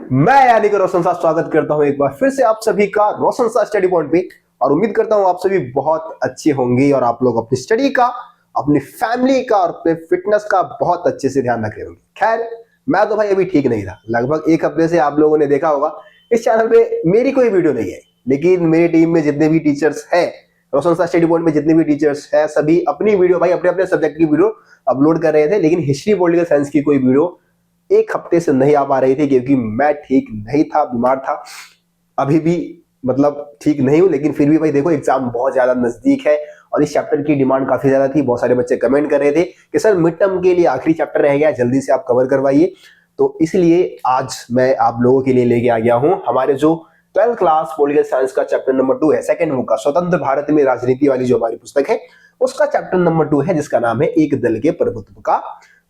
मैं यानी कि रोशन साहब स्वागत करता हूं एक बार फिर से आप सभी का रोशन साहब स्टडी पॉइंट पे। और उम्मीद करता हूं आप सभी बहुत अच्छे होंगे और आप लोग अपनी स्टडी का, अपनी फैमिली का और अपने फिटनेस का बहुत अच्छे से ध्यान रख रहे होंगे। खैर, मैं तो भाई अभी ठीक नहीं था। लगभग एक हफ्ते से आप लोगों ने देखा होगा इस चैनल पे मेरी कोई वीडियो नहीं आई, लेकिन मेरी टीम में जितने भी टीचर्स हैं, रोशन साहब स्टडी पॉइंट में जितने भी टीचर्स हैं, सभी अपनी वीडियो भाई अपने अपने सब्जेक्ट की वीडियो अपलोड कर रहे थे। लेकिन हिस्ट्री पॉलिटिकल साइंस की कोई वीडियो एक हफ्ते से नहीं आ पा रही थी क्योंकि मैं ठीक नहीं था, बीमार था। अभी भी मतलब ठीक नहीं हूं, लेकिन फिर भी भाई देखो एग्जाम बहुत ज्यादा नजदीक है और इस चैप्टर की डिमांड काफी ज्यादा थी। बहुत सारे बच्चे कमेंट कर रहे थे कि सर मिड टर्म के लिए आखिरी चैप्टर रह गया, जल्दी से आप कवर करवाइए। तो इसलिए आज मैं आप लोगों के लिए लेके आ गया हूं हमारे जो 12th क्लास पॉलिटिकल साइंस का चैप्टर नंबर 2 है, सेकंड बुक का, स्वतंत्र भारत में राजनीति वाली जो हमारी पुस्तक है उसका चैप्टर नंबर 2 है, जिसका नाम है एक दल के प्रभुत्व का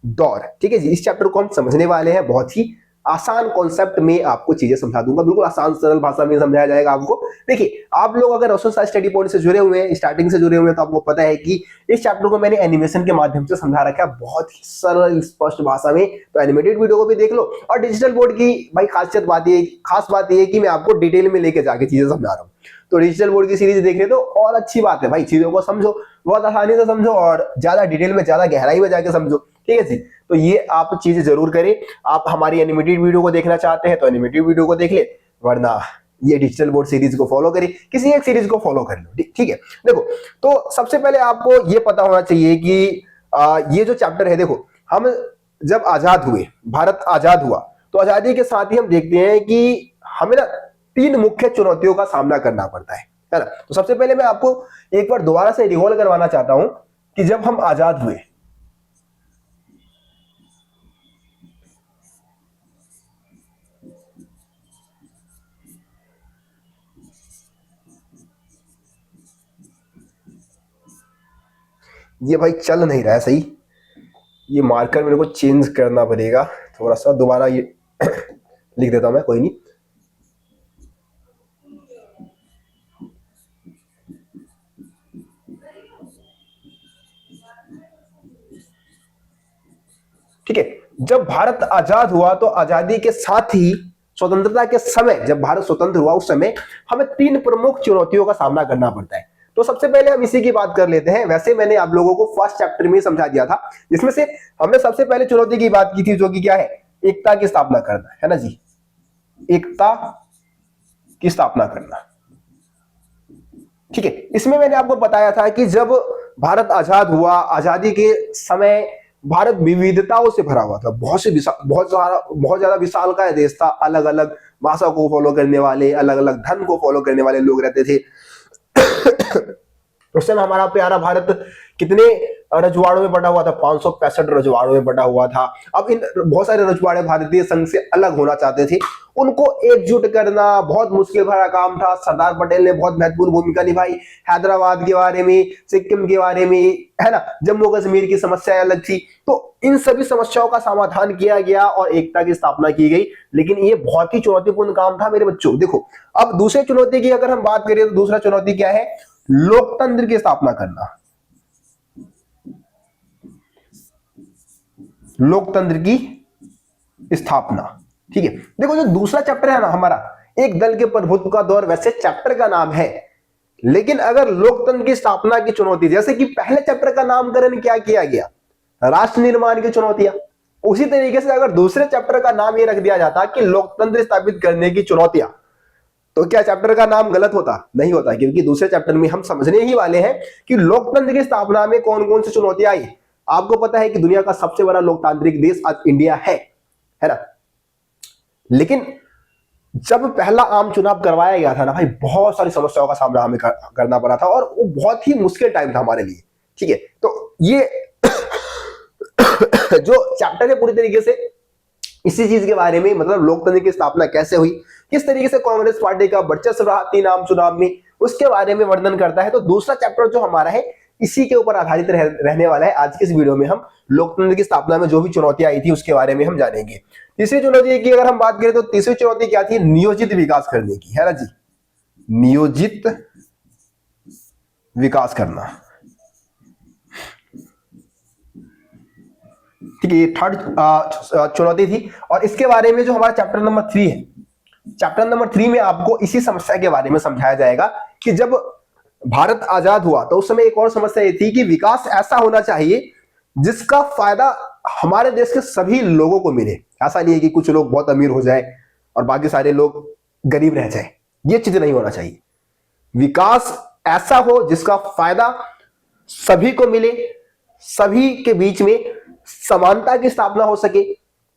दौर। ठीक है जी, इस चैप्टर को हम समझने वाले हैं। बहुत ही आसान कॉन्सेप्ट में आपको चीजें समझा दूंगा, बिल्कुल आसान सरल भाषा में समझाया जाएगा आपको। देखिए, आप लोग अगर रोशन साहब स्टडी पॉइंट से जुड़े हुए हैं, स्टार्टिंग से जुड़े हुए हैं, तो आपको पता है कि इस चैप्टर को मैंने एनिमेशन के माध्यम से समझा रखा है, बहुत ही सरल स्पष्ट भाषा में। तो एनिमेटेड वीडियो को भी देख लो। और डिजिटल बोर्ड की भाई खास बात ये है कि मैं आपको डिटेल में लेके जाके चीजें समझा रहा हूँ। तो डिजिटल बोर्ड की सीरीज देख रहे तो और अच्छी बात है भाई, चीजों को समझो, बहुत आसानी से समझो और ज्यादा डिटेल में, ज्यादा गहराई में जाके समझो। ठीक है जी, तो ये आप चीजें जरूर करें। आप हमारी एनिमेटेड वीडियो को देखना चाहते हैं तो एनिमेटेड वीडियो को देख ले, वरना ये डिजिटल बोर्ड सीरीज को फॉलो करें, किसी एक सीरीज को फॉलो कर लो। ठीक है, देखो, तो सबसे पहले आपको ये पता होना चाहिए कि ये जो चैप्टर है, देखो, हम जब आजाद हुए, भारत आजाद हुआ, तो आजादी के साथ ही हम देखते हैं कि हमें ना 3 मुख्य चुनौतियों का सामना करना पड़ता है ना। तो सबसे पहले मैं आपको एक बार दोबारा से रिकॉल करवाना चाहता हूं कि जब हम आजाद हुए, ये भाई चल नहीं रहा है सही, ये मार्कर मेरे को चेंज करना पड़ेगा थोड़ा सा। दोबारा ये लिख देता हूं मैं, कोई नहीं। ठीक है, जब भारत आजाद हुआ तो आजादी के साथ ही स्वतंत्रता के समय, जब भारत स्वतंत्र हुआ उस समय हमें 3 प्रमुख चुनौतियों का सामना करना पड़ता है। तो सबसे पहले हम इसी की बात कर लेते हैं। वैसे मैंने आप लोगों को फर्स्ट चैप्टर में समझा दिया था, जिसमें से हमने सबसे पहले चुनौती की बात की थी, जो कि क्या है, एकता की स्थापना करना है ना जी, एकता की स्थापना करना। ठीक है, इसमें मैंने आपको बताया था कि जब भारत आजाद हुआ, आजादी के समय भारत विविधताओं से भरा हुआ था, बहुत ज्यादा विशाल का देश था। अलग अलग भाषा को फॉलो करने वाले, अलग अलग धर्म को फॉलो करने वाले लोग रहते थे। उस समय हमारा प्यारा भारत कितने रजवाड़ों में बटा हुआ था, 565 रजवाड़ों में बटा हुआ था। अब इन बहुत सारे रजवाड़े भारतीय संघ से अलग होना चाहते थे, उनको एकजुट करना बहुत मुश्किल भरा काम था। सरदार पटेल ने बहुत महत्वपूर्ण भूमिका निभाई। हैदराबाद के बारे में, सिक्किम के बारे में, है ना, जम्मू कश्मीर की समस्याएं अलग थी। तो इन सभी समस्याओं का समाधान किया गया और एकता की स्थापना की गई। लेकिन ये बहुत ही चुनौतीपूर्ण काम था मेरे बच्चों। देखो, अब दूसरी चुनौती की अगर हम बात करें तो दूसरा चुनौती क्या है, लोकतंत्र की स्थापना करना, लोकतंत्र की स्थापना। ठीक है, देखो, जो दूसरा चैप्टर है ना हमारा, एक दल के प्रभुत्व का दौर, वैसे चैप्टर का नाम है, लेकिन अगर लोकतंत्र की स्थापना की चुनौती, जैसे कि पहले चैप्टर का नामकरण क्या किया गया, राष्ट्र निर्माण की चुनौतियां, उसी तरीके से अगर दूसरे चैप्टर का नाम ये रख दिया जाता कि लोकतंत्र स्थापित करने की चुनौतियां, तो क्या चैप्टर का नाम गलत होता? नहीं होता, क्योंकि दूसरे चैप्टर में हम समझने ही वाले हैं कि लोकतंत्र की स्थापना में कौन कौन सी चुनौतियां आई। आपको पता है कि दुनिया का सबसे बड़ा लोकतांत्रिक देश आज इंडिया है ना। लेकिन जब पहला आम चुनाव करवाया गया था ना भाई, बहुत सारी समस्याओं का सामना हमें करना पड़ा था और वो बहुत ही मुश्किल टाइम था हमारे लिए। ठीक है, तो ये जो चैप्टर है पूरी तरीके से इसी चीज के बारे में, मतलब लोकतंत्र की स्थापना कैसे हुई, किस तरीके से कांग्रेस पार्टी का वर्चस्व रहा 3 आम चुनाव में, उसके बारे में वर्णन करता है। तो दूसरा चैप्टर जो हमारा है इसी के ऊपर आधारित रहने वाला है। आज के इस वीडियो में हम लोकतंत्र की स्थापना में जो भी चुनौतियां आई थी उसके बारे में हम जानेंगे। तीसरी चुनौती की अगर हम बात करें तो तीसरी चुनौती क्या थी, नियोजित विकास करने की, है ना जी, नियोजित विकास करना। ठीक है, ये थर्ड चुनौती थी। और इसके बारे में जो हमारा चैप्टर नंबर 3 है, चैप्टर नंबर 3 में आपको इसी समस्या के बारे में समझाया जाएगा कि जब भारत आजाद हुआ तो उस समय एक और समस्या ये थी कि विकास ऐसा होना चाहिए जिसका फायदा हमारे देश के सभी लोगों को मिले। ऐसा नहीं है कि कुछ लोग बहुत अमीर हो जाए और बाकी सारे लोग गरीब रह जाए, ये चीज नहीं होना चाहिए। विकास ऐसा हो जिसका फायदा सभी को मिले, सभी के बीच में समानता की स्थापना हो सके,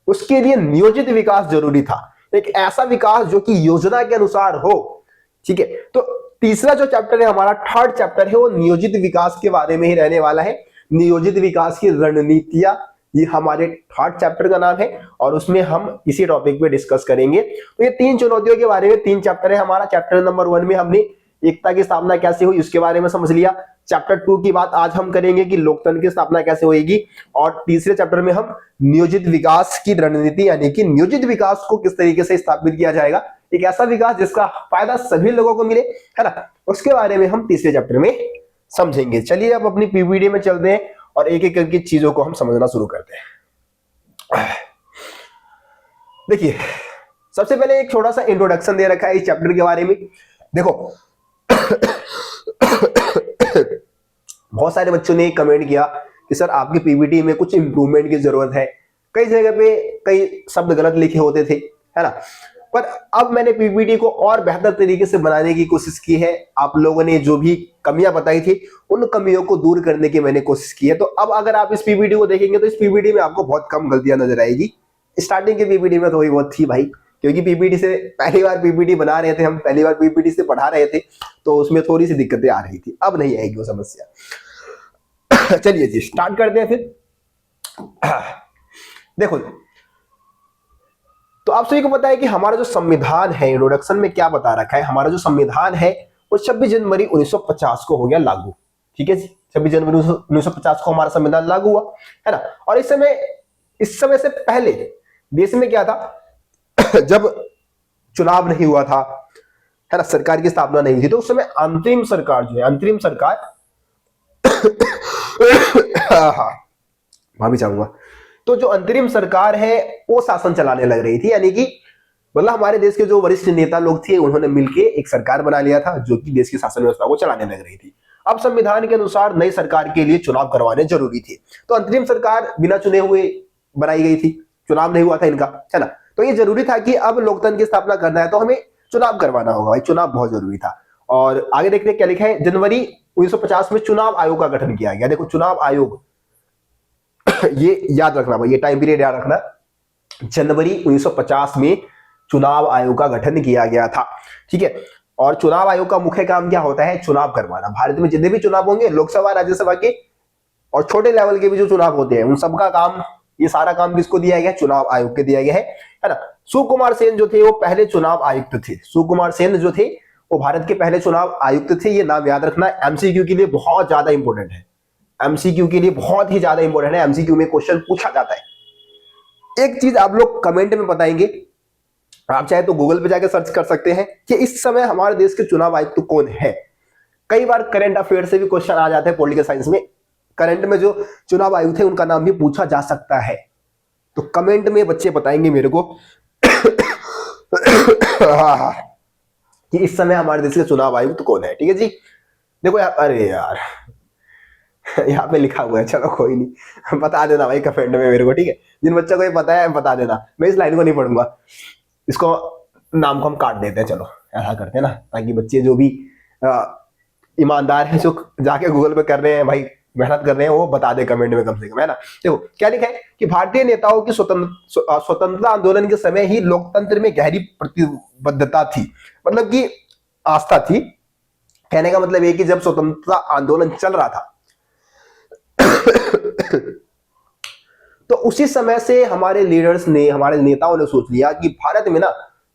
उसके लिए नियोजित विकास जरूरी था। एक ऐसा विकास जो कि योजना के अनुसार हो। ठीक है, तो तीसरा जो चैप्टर है हमारा, थर्ड चैप्टर है, वो नियोजित विकास के बारे में ही रहने वाला है। नियोजित विकास की रणनीतियां, ये हमारे थर्ड चैप्टर का नाम है और उसमें हम इसी टॉपिक पे डिस्कस करेंगे। तो ये 3 चुनौतियों के बारे में 3 चैप्टर है हमारा। चैप्टर नंबर 1 में हमने एकता की स्थापना कैसे हुई उसके बारे में समझ लिया। चैप्टर 2 की बात आज हम करेंगे कि लोकतंत्र की स्थापना कैसे होगी। और तीसरे चैप्टर में हम नियोजित विकास की रणनीति, यानी कि नियोजित विकास को किस तरीके से स्थापित किया जाएगा, एक ऐसा विकास जिसका फायदा सभी लोगों को मिले, है ना, उसके बारे में हम तीसरे चैप्टर में समझेंगे। चलिए अब अपनी पीपीटी में चलते हैं और एक एक करके चीजों को हम समझना शुरू करते हैं। देखिए, सबसे पहले एक छोटा सा इंट्रोडक्शन दे रखा है इस चैप्टर के बारे में। देखो, बहुत सारे बच्चों ने कमेंट किया कि सर आपके पीपीटी में कुछ इंप्रूवमेंट की जरूरत है, कई जगह पे कई शब्द गलत लिखे होते थे, है ना। पर अब मैंने पीपीटी को और बेहतर तरीके से बनाने की कोशिश की है। आप लोगों ने जो भी कमियां बताई थी उन कमियों को दूर करने की मैंने कोशिश की है। तो अब अगर आप इस पीपीटी को देखेंगे तो इस पीपीटी में आपको बहुत कम गलतियां नजर आएगी। स्टार्टिंग की पीपीटी में थोड़ी बहुत थी भाई, क्योंकि पीपीटी से पहली बार पीपीटी बना रहे थे हम, पहली बार पीपीटी से पढ़ा रहे थे, तो उसमें थोड़ी सी दिक्कतें आ रही थी। अब नहीं आएगी वो समस्या। चलिए जी, स्टार्ट करते हैं फिर। देखो, तो आप सभी को पता है कि हमारा जो संविधान है, इंट्रोडक्शन में क्या बता रखा है, हमारा जो संविधान है वो 26 जनवरी 1950 को हो गया लागू। ठीक है जी, 26 जनवरी 1950 को हमारा संविधान लागू हुआ, है ना। और इस समय से पहले देश में क्या था, जब चुनाव नहीं हुआ था, है ना, सरकार की स्थापना नहीं हुई थी, तो उस समय अंतरिम सरकार जो है, अंतरिम सरकार हाँ, वहां भी चाहूंगा, तो जो अंतरिम सरकार है वो शासन चलाने लग रही थी। यानी कि मतलब हमारे देश के जो वरिष्ठ नेता लोग थे उन्होंने मिलकर एक सरकार बना लिया था जो कि देश की शासन व्यवस्था को चलाने लग रही थी। अब संविधान के अनुसार नई सरकार के लिए चुनाव करवाने जरूरी थे, तो अंतरिम सरकार बिना चुने हुए बनाई गई थी, चुनाव नहीं हुआ था इनका, है ना। तो ये जरूरी था कि अब लोकतंत्र की स्थापना करना है तो हमें चुनाव करवाना होगा भाई, चुनाव बहुत जरूरी था। और आगे देखते हैं क्या लिखा है, जनवरी 1950 में चुनाव आयोग का गठन किया गया। देखो, चुनाव आयोग ये याद रखना भाई, ये टाइम पीरियड याद रखना, जनवरी 1950 में चुनाव आयोग का गठन किया गया था। ठीक है, और चुनाव आयोग का मुख्य काम क्या होता है, चुनाव करवाना। भारत में जितने भी चुनाव होंगे, लोकसभा, राज्यसभा के और छोटे लेवल के भी जो चुनाव होते हैं, उन सबका काम, ये सारा काम किसको दिया गया, चुनाव आयोग के दिया गया है ना। सुकुमार सेन जो थे वो पहले चुनाव आयुक्त थे। सुकुमार सेन जो थे वो भारत के पहले चुनाव आयुक्त थे। ये नाम याद रखना, एमसीक्यू के लिए बहुत ज्यादा इंपॉर्टेंट है, एमसीक्यू के लिए बहुत ही ज्यादा इंपॉर्टेंट है। एमसीक्यू में क्वेश्चन पूछा जाता है। एक चीज आप लोग कमेंट में बताएंगे, आप चाहे तो गूगल पे जाकर सर्च कर सकते हैं कि इस समय हमारे देश के चुनाव आयुक्त तो कौन है। कई बार करंट अफेयर से भी क्वेश्चन आ जाते हैं, पॉलिटिकल साइंस में करंट में जो चुनाव आयुक्त है उनका नाम भी पूछा जा सकता है। तो कमेंट में बच्चे बताएंगे मेरे को कि इस समय हमारे देश के चुनाव आयुक्त कौन है। ठीक है जी, देखो यार, अरे यार यहाँ पे लिखा हुआ है, चलो कोई नहीं, बता देना भाई कमेंट में मेरे को। ठीक है, जिन बच्चों को ये पता है बता देना, मैं इस लाइन को नहीं पढ़ूंगा, इसको नाम को हम काट देते हैं। चलो ऐसा करते हैं ना, ताकि बच्चे जो भी ईमानदार हैं, जो जाके गूगल पे कर रहे हैं भाई, मेहनत कर रहे हैं, वो बता दे कमेंट में कम से कम, है ना। देखो क्या लिखा है कि भारतीय नेताओं की स्वतंत्रता आंदोलन के समय ही लोकतंत्र में गहरी प्रतिबद्धता थी, मतलब कि आस्था थी। कहने का मतलब ये कि जब स्वतंत्रता आंदोलन चल रहा था तो उसी समय से हमारे लीडर्स ने, हमारे नेताओं ने सोच लिया कि भारत में ना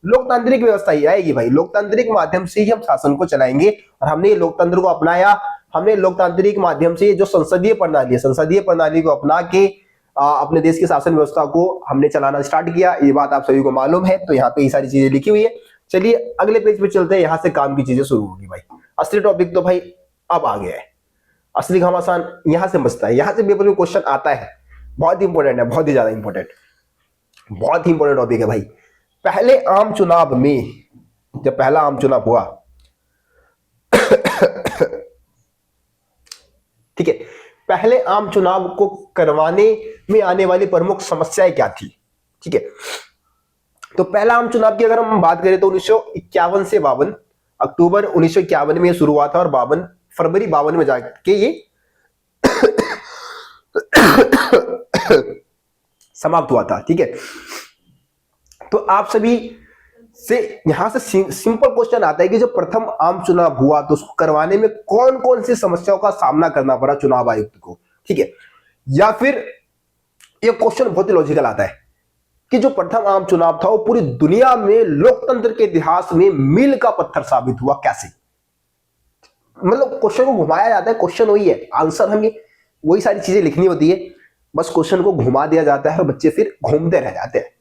लोकतांत्रिक व्यवस्था ही आएगी भाई, लोकतांत्रिक माध्यम से ही हम शासन को चलाएंगे। और हमने लोकतंत्र को अपनाया, हमने लोकतांत्रिक माध्यम से जो संसदीय प्रणाली है, संसदीय प्रणाली को अपना के अपने देश की शासन व्यवस्था को हमने चलाना स्टार्ट किया। ये बात आप सभी को मालूम है, तो यहाँ पे ये सारी चीजें लिखी हुई है। चलिए अगले पेज पे चलते हैं, यहाँ से काम की चीजें शुरू होगी भाई। असली टॉपिक तो भाई अब आ गया है, असली घमासान यहाँ से बचता है, यहाँ से पेपर में क्वेश्चन आता है। बहुत इंपॉर्टेंट है, बहुत ही ज्यादा इंपॉर्टेंट, बहुत ही इंपॉर्टेंट टॉपिक है भाई। पहले आम चुनाव में, जब पहला आम चुनाव हुआ, ठीक है, पहले आम चुनाव को करवाने में आने वाली प्रमुख समस्याएं क्या थी? ठीक है, तो पहला आम चुनाव की अगर हम बात करें तो 1951 से 52, अक्टूबर 1951 में शुरू हुआ था और 52 फरवरी 52 में जाके ये समाप्त हुआ था। ठीक है, तो आप सभी से यहां से सिंपल क्वेश्चन आता है कि जो प्रथम आम चुनाव हुआ तो उसको करवाने में कौन कौन सी समस्याओं का सामना करना पड़ा चुनाव आयुक्त को? ठीक है, या फिर ये क्वेश्चन बहुत ही लॉजिकल आता है कि जो प्रथम आम चुनाव था वो पूरी दुनिया में लोकतंत्र के इतिहास में मील का पत्थर साबित हुआ, कैसे? मतलब क्वेश्चन को घुमाया जाता है, क्वेश्चन वही है, आंसर हमें वही सारी चीजें लिखनी होती है, बस क्वेश्चन को घुमा दिया जाता है और बच्चे फिर घूमते रह जाते हैं।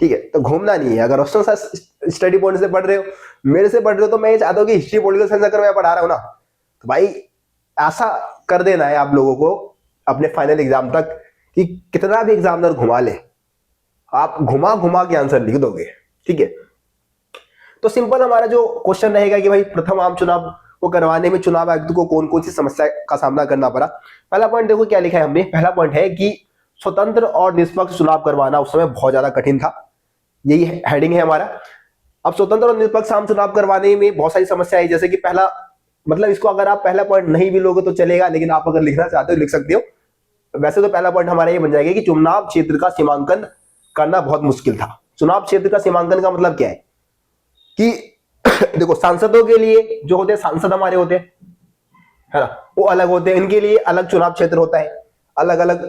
ठीक है, तो घूमना नहीं है। अगर रोशन सर स्टडी पॉइंट से पढ़ रहे हो, मेरे से पढ़ रहे हो, तो मैं ये चाहता हूँ कि हिस्ट्री पॉलिटिकल साइंस अगर मैं पढ़ा रहा हूँ ना, तो भाई ऐसा कर देना है आप लोगों को अपने फाइनल एग्जाम तक कि कितना भी एग्जामिनर घुमा ले, आप घुमा घुमा के आंसर लिख दोगे। ठीक है, तो सिंपल हमारा जो क्वेश्चन रहेगा कि भाई प्रथम आम चुनाव को करवाने में चुनाव आयुक्त को कौन कौन सी समस्या का सामना करना पड़ा। पहला पॉइंट देखो क्या लिखा है हमने। पहला पॉइंट है कि स्वतंत्र और निष्पक्ष चुनाव करवाना उस समय बहुत ज्यादा कठिन था, यही हेडिंग है हमारा। अब स्वतंत्र और निष्पक्ष आम चुनाव करवाने में बहुत सारी समस्या है, जैसे कि पहला, मतलब इसको अगर आप पहला पॉइंट नहीं भी लोगे तो चलेगा, लेकिन आप अगर लिखना चाहते हो लिख सकते हो। वैसे तो पहला पॉइंट हमारा ये बन जाएगा कि चुनाव क्षेत्र का सीमांकन करना बहुत मुश्किल था। चुनाव क्षेत्र का सीमांकन का मतलब क्या है कि देखो, सांसदों के लिए जो होते हैं, सांसद हमारे होते हैं, है ना, वो अलग होते हैं, इनके लिए अलग चुनाव क्षेत्र होता है, अलग अलग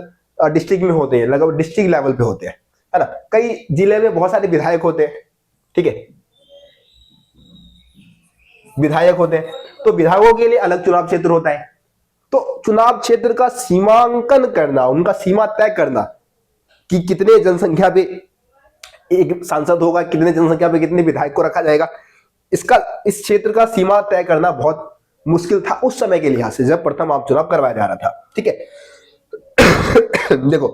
डिस्ट्रिक्ट में होते हैं, लगभग डिस्ट्रिक्ट लेवल पे होते हैं, है ना। कई जिले में बहुत सारे विधायक होते हैं, ठीक है, विधायक होते हैं, तो विधायकों के लिए अलग चुनाव क्षेत्र होता है। तो चुनाव क्षेत्र का सीमांकन करना, उनका सीमा तय करना कि कितने जनसंख्या पे एक सांसद होगा, कितने जनसंख्या पे कितने विधायक को रखा जाएगा, इसका, इस क्षेत्र का सीमा तय करना बहुत मुश्किल था उस समय के लिहाज से, जब प्रथम आम चुनाव करवाया जा रहा था। ठीक है देखो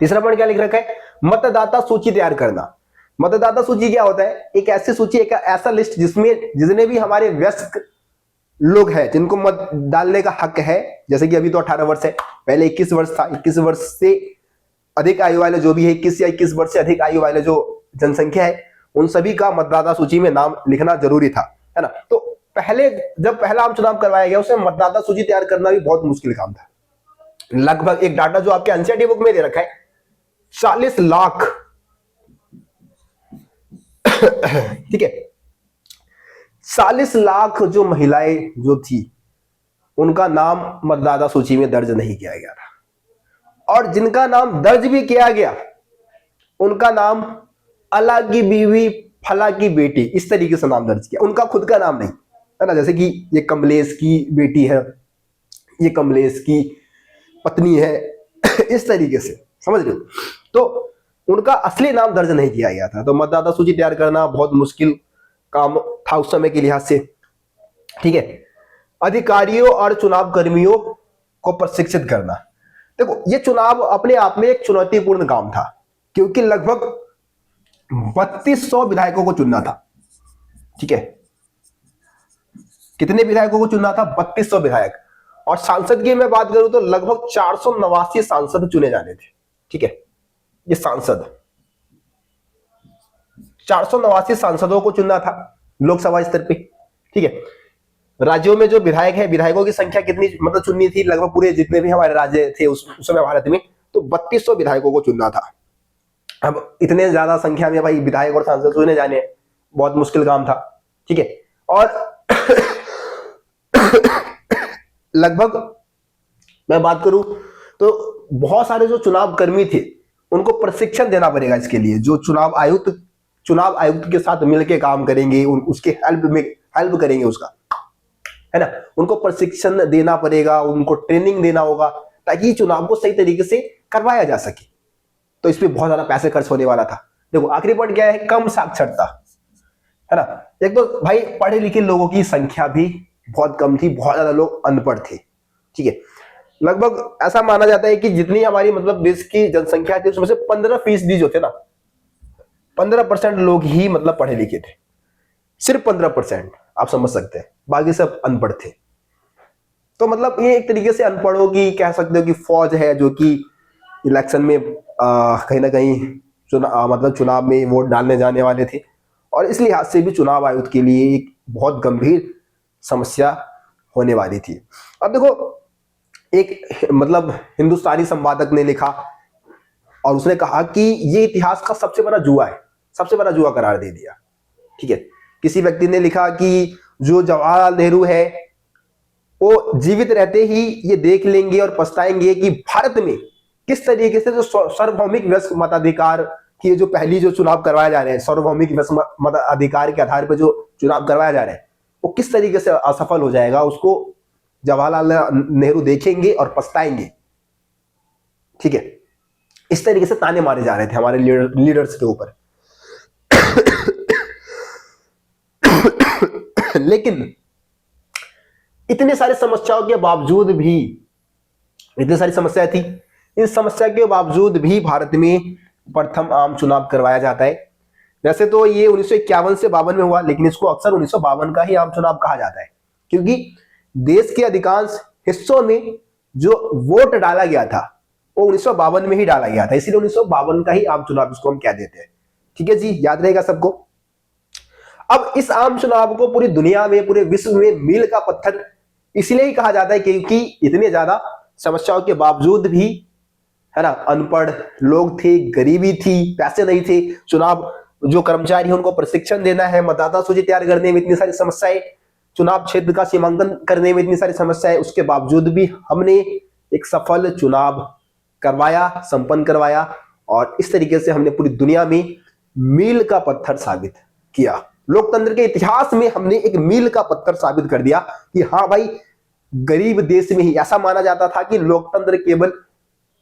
तीसरा पॉइंट क्या लिख रखा है, मतदाता सूची तैयार करना। मतदाता सूची क्या होता है? एक ऐसी सूची, एक ऐसा लिस्ट जिसमें जितने भी हमारे वयस्क लोग हैं जिनको मत डालने का हक है, जैसे कि अभी तो 18 वर्ष है, पहले 21 वर्ष था, 21 वर्ष से अधिक आयु वाले जो भी है, 21 या 21 वर्ष से अधिक आयु वाले जो जनसंख्या है, उन सभी का मतदाता सूची में नाम लिखना जरूरी था, है ना। तो पहले जब पहला आम चुनाव करवाया गया उसमें मतदाता सूची तैयार करना भी बहुत मुश्किल काम था। लगभग एक डाटा जो आपके एनसीईआरटी बुक में दे रखा है, 40 लाख ठीक है, 40 लाख जो महिलाएं जो थी उनका नाम मतदाता सूची में दर्ज नहीं किया गया था, और जिनका नाम दर्ज भी किया गया उनका नाम अला की बीवी, फला की बेटी, इस तरीके से नाम दर्ज किया, उनका खुद का नाम नहीं, है ना। जैसे कि ये कमलेश की बेटी है, ये कमलेश की पत्नी है इस तरीके से, समझ रहे हो। तो उनका असली नाम दर्ज नहीं किया गया था, तो मतदाता सूची तैयार करना बहुत मुश्किल काम था उस समय के लिहाज से। ठीक है, अधिकारियों और चुनाव कर्मियों को प्रशिक्षित करना। देखो ये चुनाव अपने आप में एक चुनौतीपूर्ण काम था, क्योंकि लगभग 3200 विधायकों को चुनना था। ठीक है, कितने विधायकों को चुनना था? 3200 विधायक। और सांसद की मैं बात करूं तो लगभग 489 सांसद चुने जाने थे। ठीक है, ये सांसद 489 सांसदों को चुनना था लोकसभा स्तर पे। ठीक है, राज्यों में जो विधायक है, विधायकों की संख्या कितनी मतलब चुननी थी? लगभग पूरे जितने भी हमारे राज्य थे उस समय भारत में, तो 3200 विधायकों को चुनना था। अब इतने ज्यादा संख्या में भाई विधायक और सांसद चुने जाने बहुत मुश्किल काम था। ठीक है, और लगभग मैं बात करूं तो बहुत सारे जो चुनाव कर्मी थे उनको प्रशिक्षण देना पड़ेगा इसके लिए। जो चुनाव आयुक्त के साथ मिलकर काम करेंगे, उसके हेल्प करेंगे उसका, है ना, उनको प्रशिक्षण देना पड़ेगा, उनको ट्रेनिंग देना होगा, ताकि चुनाव को सही तरीके से करवाया जा सके। तो इसमें बहुत ज्यादा पैसे खर्च होने वाला था। देखो आखिरी पॉइंट क्या है? कम साक्षरता, है ना। एक तो भाई पढ़े लिखे लोगों की संख्या भी बहुत कम थी, बहुत ज्यादा लोग अनपढ़ थे। ठीक है, लगभग ऐसा माना जाता है कि जितनी हमारी मतलब देश की जनसंख्या थी उसमें से 15% जो थे ना, 15% लोग ही मतलब पढ़े लिखे थे, सिर्फ 15%। आप समझ सकते हैं, बाकी सब अनपढ़ थे। तो मतलब ये एक तरीके से अनपढ़ों की कह सकते हो कि फौज है, जो कि इलेक्शन में कहीं ना कहीं मतलब चुनाव में वोट डालने जाने वाले थे। और इस लिहाज से भी चुनाव आयोग के लिए एक बहुत गंभीर समस्या होने वाली थी। अब देखो, एक मतलब हिंदुस्तानी संपादक ने लिखा और उसने कहा कि ये इतिहास का सबसे बड़ा जुआ है, सबसे बड़ा जुआ करार दे दिया। ठीक है। किसी व्यक्ति ने लिखा कि जो जवाहरलाल नेहरू है वो जीवित रहते ही ये देख लेंगे और पछताएंगे कि भारत में किस तरीके से जो सार्वभौमिक वयस्क मताधिकार की जो पहली जो चुनाव करवाए जा रहे हैं, सार्वभौमिक वयस्क मताधिकार के आधार पर जो चुनाव करवाया जा रहा है, वो किस तरीके से असफल हो जाएगा, उसको जवाहरलाल नेहरू देखेंगे और पछताएंगे। ठीक है। इस तरीके से ताने मारे जा रहे थे हमारे लीडर्स के ऊपर। लेकिन इतने सारी समस्याओं के बावजूद भी, इतनी सारी समस्या थी, इन समस्या के बावजूद भी भारत में प्रथम आम चुनाव करवाया जाता है। वैसे तो ये 1951 से 52 में हुआ, लेकिन इसको अक्सर 1952 का ही आम चुनाव कहा जाता है, क्योंकि देश के अधिकांश हिस्सों में जो वोट डाला गया था वो 1952 में ही डाला गया था, इसीलिए 1952 का ही आम चुनाव इसको हम कह देते हैं। ठीक है जी, याद रहेगा सबको। अब इस आम चुनाव को पूरी दुनिया में, पूरे विश्व में मील का पत्थर इसलिए ही कहा जाता है क्योंकि इतने ज्यादा समस्याओं के बावजूद भी, है ना, अनपढ़ लोग थे, गरीबी थी, पैसे नहीं थे, चुनाव जो कर्मचारी है उनको प्रशिक्षण देना है, मतदाता सूची तैयार करने में इतनी सारी समस्याएं, चुनाव क्षेत्र का सीमांकन करने में इतनी सारी समस्याएं, उसके बावजूद भी हमने एक सफल चुनाव करवाया, संपन्न करवाया, और इस तरीके से हमने पूरी दुनिया में मील का पत्थर साबित किया। लोकतंत्र के इतिहास में हमने एक मील का पत्थर साबित कर दिया कि हाँ भाई, गरीब देश में ही, ऐसा माना जाता था कि लोकतंत्र केवल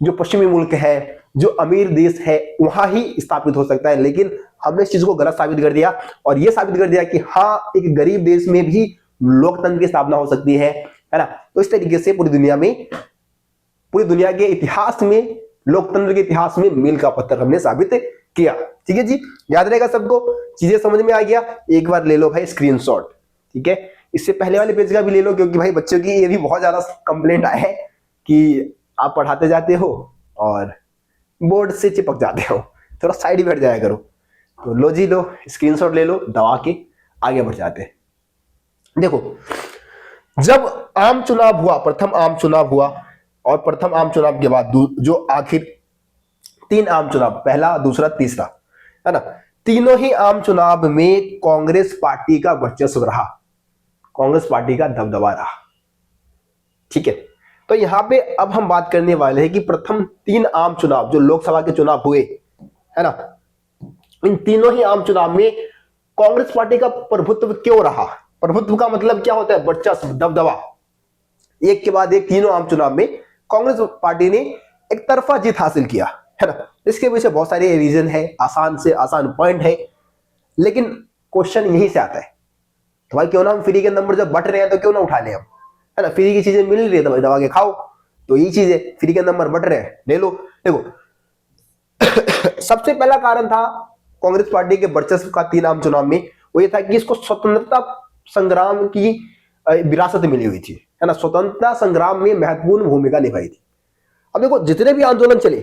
जो पश्चिमी मुल्क है, जो अमीर देश है, वहां ही स्थापित हो सकता है, लेकिन हमने इस चीज को गलत साबित कर दिया और यह साबित कर दिया कि हाँ, एक गरीब देश में भी लोकतंत्र की स्थापना हो सकती है ना। तो इस तरीके से पूरी दुनिया में, पूरी दुनिया के इतिहास में, लोकतंत्र के इतिहास में मील का पत्थर हमने साबित किया। ठीक है जी, याद रहेगा सबको, चीजें समझ में आ गया। एक बार ले लो भाई स्क्रीनशॉट। ठीक है, इससे पहले वाले पेज का भी ले लो, क्योंकि भाई बच्चों की ये भी बहुत ज्यादा कंप्लेंट आए हैं कि आप पढ़ाते जाते हो और बोर्ड से चिपक जाते हो, थोड़ा साइड ही बैठ जाया करो। तो लो जी, लो स्क्रीनशॉट ले लो, दबा के आगे बढ़ जाते हैं। देखो, जब आम चुनाव हुआ, प्रथम आम चुनाव हुआ, और प्रथम आम चुनाव के बाद जो आखिर 3 आम चुनाव, पहला, दूसरा, तीसरा, है ना, तीनों ही आम चुनाव में कांग्रेस पार्टी का वर्चस्व रहा, कांग्रेस पार्टी का दबदबा रहा। ठीक है, तो यहां पे अब हम बात करने वाले हैं कि प्रथम 3 आम चुनाव जो लोकसभा के चुनाव हुए, है ना, इन तीनों ही आम चुनाव में कांग्रेस पार्टी का प्रभुत्व क्यों रहा। प्रभुत्व का मतलब क्या होता है? वर्चस्व, दबदबा। एक के बाद एक तीनों आम चुनाव में कांग्रेस पार्टी ने एक तरफा जीत हासिल किया, है ना। इसके पीछे बहुत सारे रीजन है, आसान से आसान पॉइंट है, लेकिन क्वेश्चन यहीं से आता है, तो भाई क्यों ना हम फ्री के नंबर जब बट रहे हैं तो क्यों ना उठा लें हम, है ना। फ्री की चीजें मिल रही है तो भाई दबा के खाओ, तो यही चीज है, फ्री के नंबर बट रहे हैं, ले लो। देखो, सबसे पहला कारण था कांग्रेस पार्टी के वर्चस्व का 3 आम चुनाव में, वो ये था कि इसको स्वतंत्रता संग्राम की विरासत मिली हुई थी, है ना। स्वतंत्रता संग्राम में महत्वपूर्ण भूमिका निभाई थी। अब देखो, जितने भी आंदोलन चले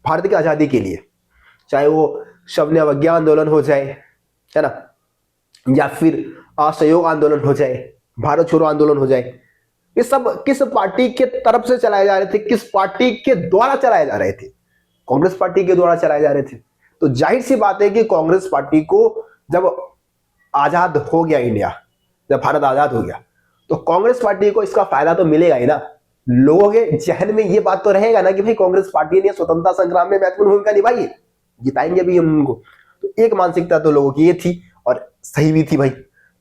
भारत की आजादी के लिए, चाहे वो शवन्य अवज्ञा आंदोलन हो जाए, है ना, या फिर असहयोग आंदोलन हो जाए, भारत छोड़ो आंदोलन हो जाए, ये सब किस पार्टी के तरफ से चलाए जा रहे थे, किस पार्टी के द्वारा चलाए जा रहे थे? कांग्रेस पार्टी के द्वारा चलाए जा रहे थे। तो जाहिर सी बात है कि कांग्रेस पार्टी को जब आजाद हो गया इंडिया, जब भारत आजाद हो गया, तो कांग्रेस पार्टी को इसका फायदा तो मिलेगा ही ना। लोगों के जहन में ये बात तो रहेगा ना कि भाई कांग्रेस पार्टी ने स्वतंत्रता संग्राम में महत्वपूर्ण भूमिका निभाई है, जिताएंगे भी हम उनको। तो एक मानसिकता तो लोगों की ये थी, और सही भी थी भाई।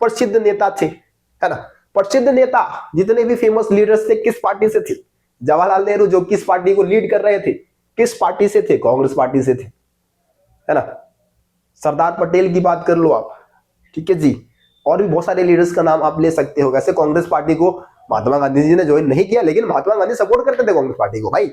प्रसिद्ध नेता थे, है ना, प्रसिद्ध नेता जितने भी फेमस लीडर्स थे किस पार्टी से थे? जवाहरलाल नेहरू जो किस पार्टी को लीड कर रहे थे, किस पार्टी से थे? कांग्रेस पार्टी से थे, है ना। सरदार पटेल की बात कर लो आप, ठीक है जी, और भी बहुत सारे लीडर्स का नाम आप ले सकते हो। वैसे कांग्रेस पार्टी को महात्मा गांधी जी ने ज्वाइन नहीं किया, लेकिन महात्मा गांधी सपोर्ट करते थे कांग्रेस पार्टी को भाई।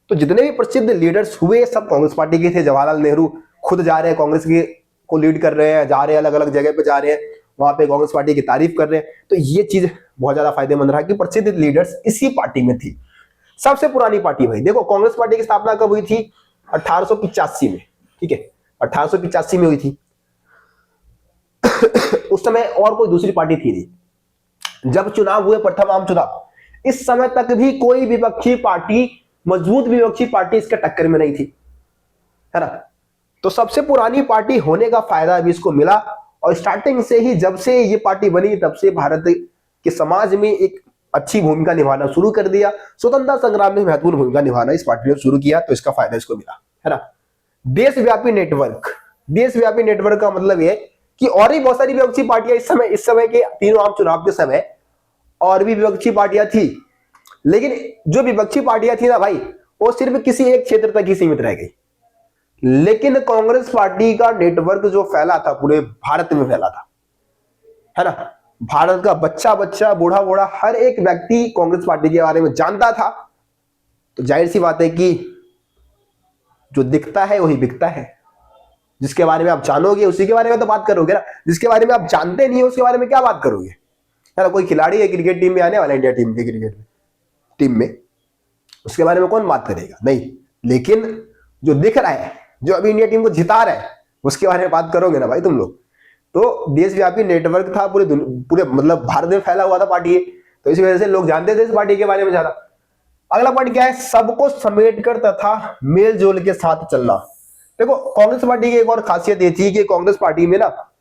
तो जितने भी प्रसिद्ध लीडर्स हुए सब कांग्रेस पार्टी के थे। जवाहरलाल नेहरू खुद जा रहे हैं कांग्रेस की को लीड कर रहे हैं, जा रहे हैं अलग अलग जगह पे जा रहे हैं, वहां पे कांग्रेस पार्टी की तारीफ कर रहे हैं। तो ये चीज बहुत ज्यादा फायदेमंद रहा कि प्रसिद्ध लीडर्स इसी पार्टी में थी। सबसे पुरानी पार्टी भाई देखो, कांग्रेस पार्टी की स्थापना कब हुई थी? 1885 में, ठीक है, 1885 में हुई थी। उस समय और कोई दूसरी पार्टी थी नहीं। जब चुनाव हुए प्रथम आम चुनाव, इस समय तक भी कोई विपक्षी पार्टी, मजबूत विपक्षी पार्टी इसके टक्कर में नहीं थी, है ना। तो सबसे पुरानी पार्टी होने का फायदा अभी इसको मिला। और स्टार्टिंग से ही जब से ये पार्टी बनी तब से भारत के समाज में एक अच्छी भूमिका निभाना शुरू कर दिया। स्वतंत्रता संग्राम में महत्वपूर्ण भूमिका निभाना इस पार्टी ने शुरू किया, तो इसका फायदा इसको मिला, है ना। देशव्यापी नेटवर्क, देशव्यापी नेटवर्क का मतलब यह कि और भी बहुत सारी विपक्षी पार्टियां इस समय के तीनों आम चुनाव के समय और भी विपक्षी पार्टियां थी, लेकिन जो विपक्षी पार्टियां थी ना भाई, वो सिर्फ किसी एक क्षेत्र तक ही सीमित रह गई। लेकिन कांग्रेस पार्टी का नेटवर्क जो फैला था पूरे भारत में फैला था, है ना। भारत का बच्चा बच्चा, बूढ़ा बूढ़ा, हर एक व्यक्ति कांग्रेस पार्टी के बारे में जानता था। तो जाहिर सी बात है कि जो दिखता है वही बिकता है। जिसके बारे में आप जानोगे उसी के बारे में तो बात करोगे ना। जिसके बारे में आप जानते नहीं हो उसके बारे में क्या बात करोगे, है ना। कोई खिलाड़ी है क्रिकेट टीम में आने वाला, इंडिया टीम के क्रिकेट टीम में, उसके बारे में कौन बात करेगा? नहीं। लेकिन जो दिख रहा है, जो अभी इंडिया टीम को जिता रहा है, उसके बारे में बात करोगे ना भाई तुम लोग। तो देशव्यापी नेटवर्क था, पूरे मतलब भारत में फैला हुआ था पार्टी है, तो इस वजह से लोग जानते थे इस पार्टी के बारे में ज्यादा। अगला पॉइंट क्या है? सबको समेट कर तथा मेल जोल के साथ चलना। देखो कांग्रेस पार्टी की एक और खासियत ये थी कि कांग्रेस पार्टी में ना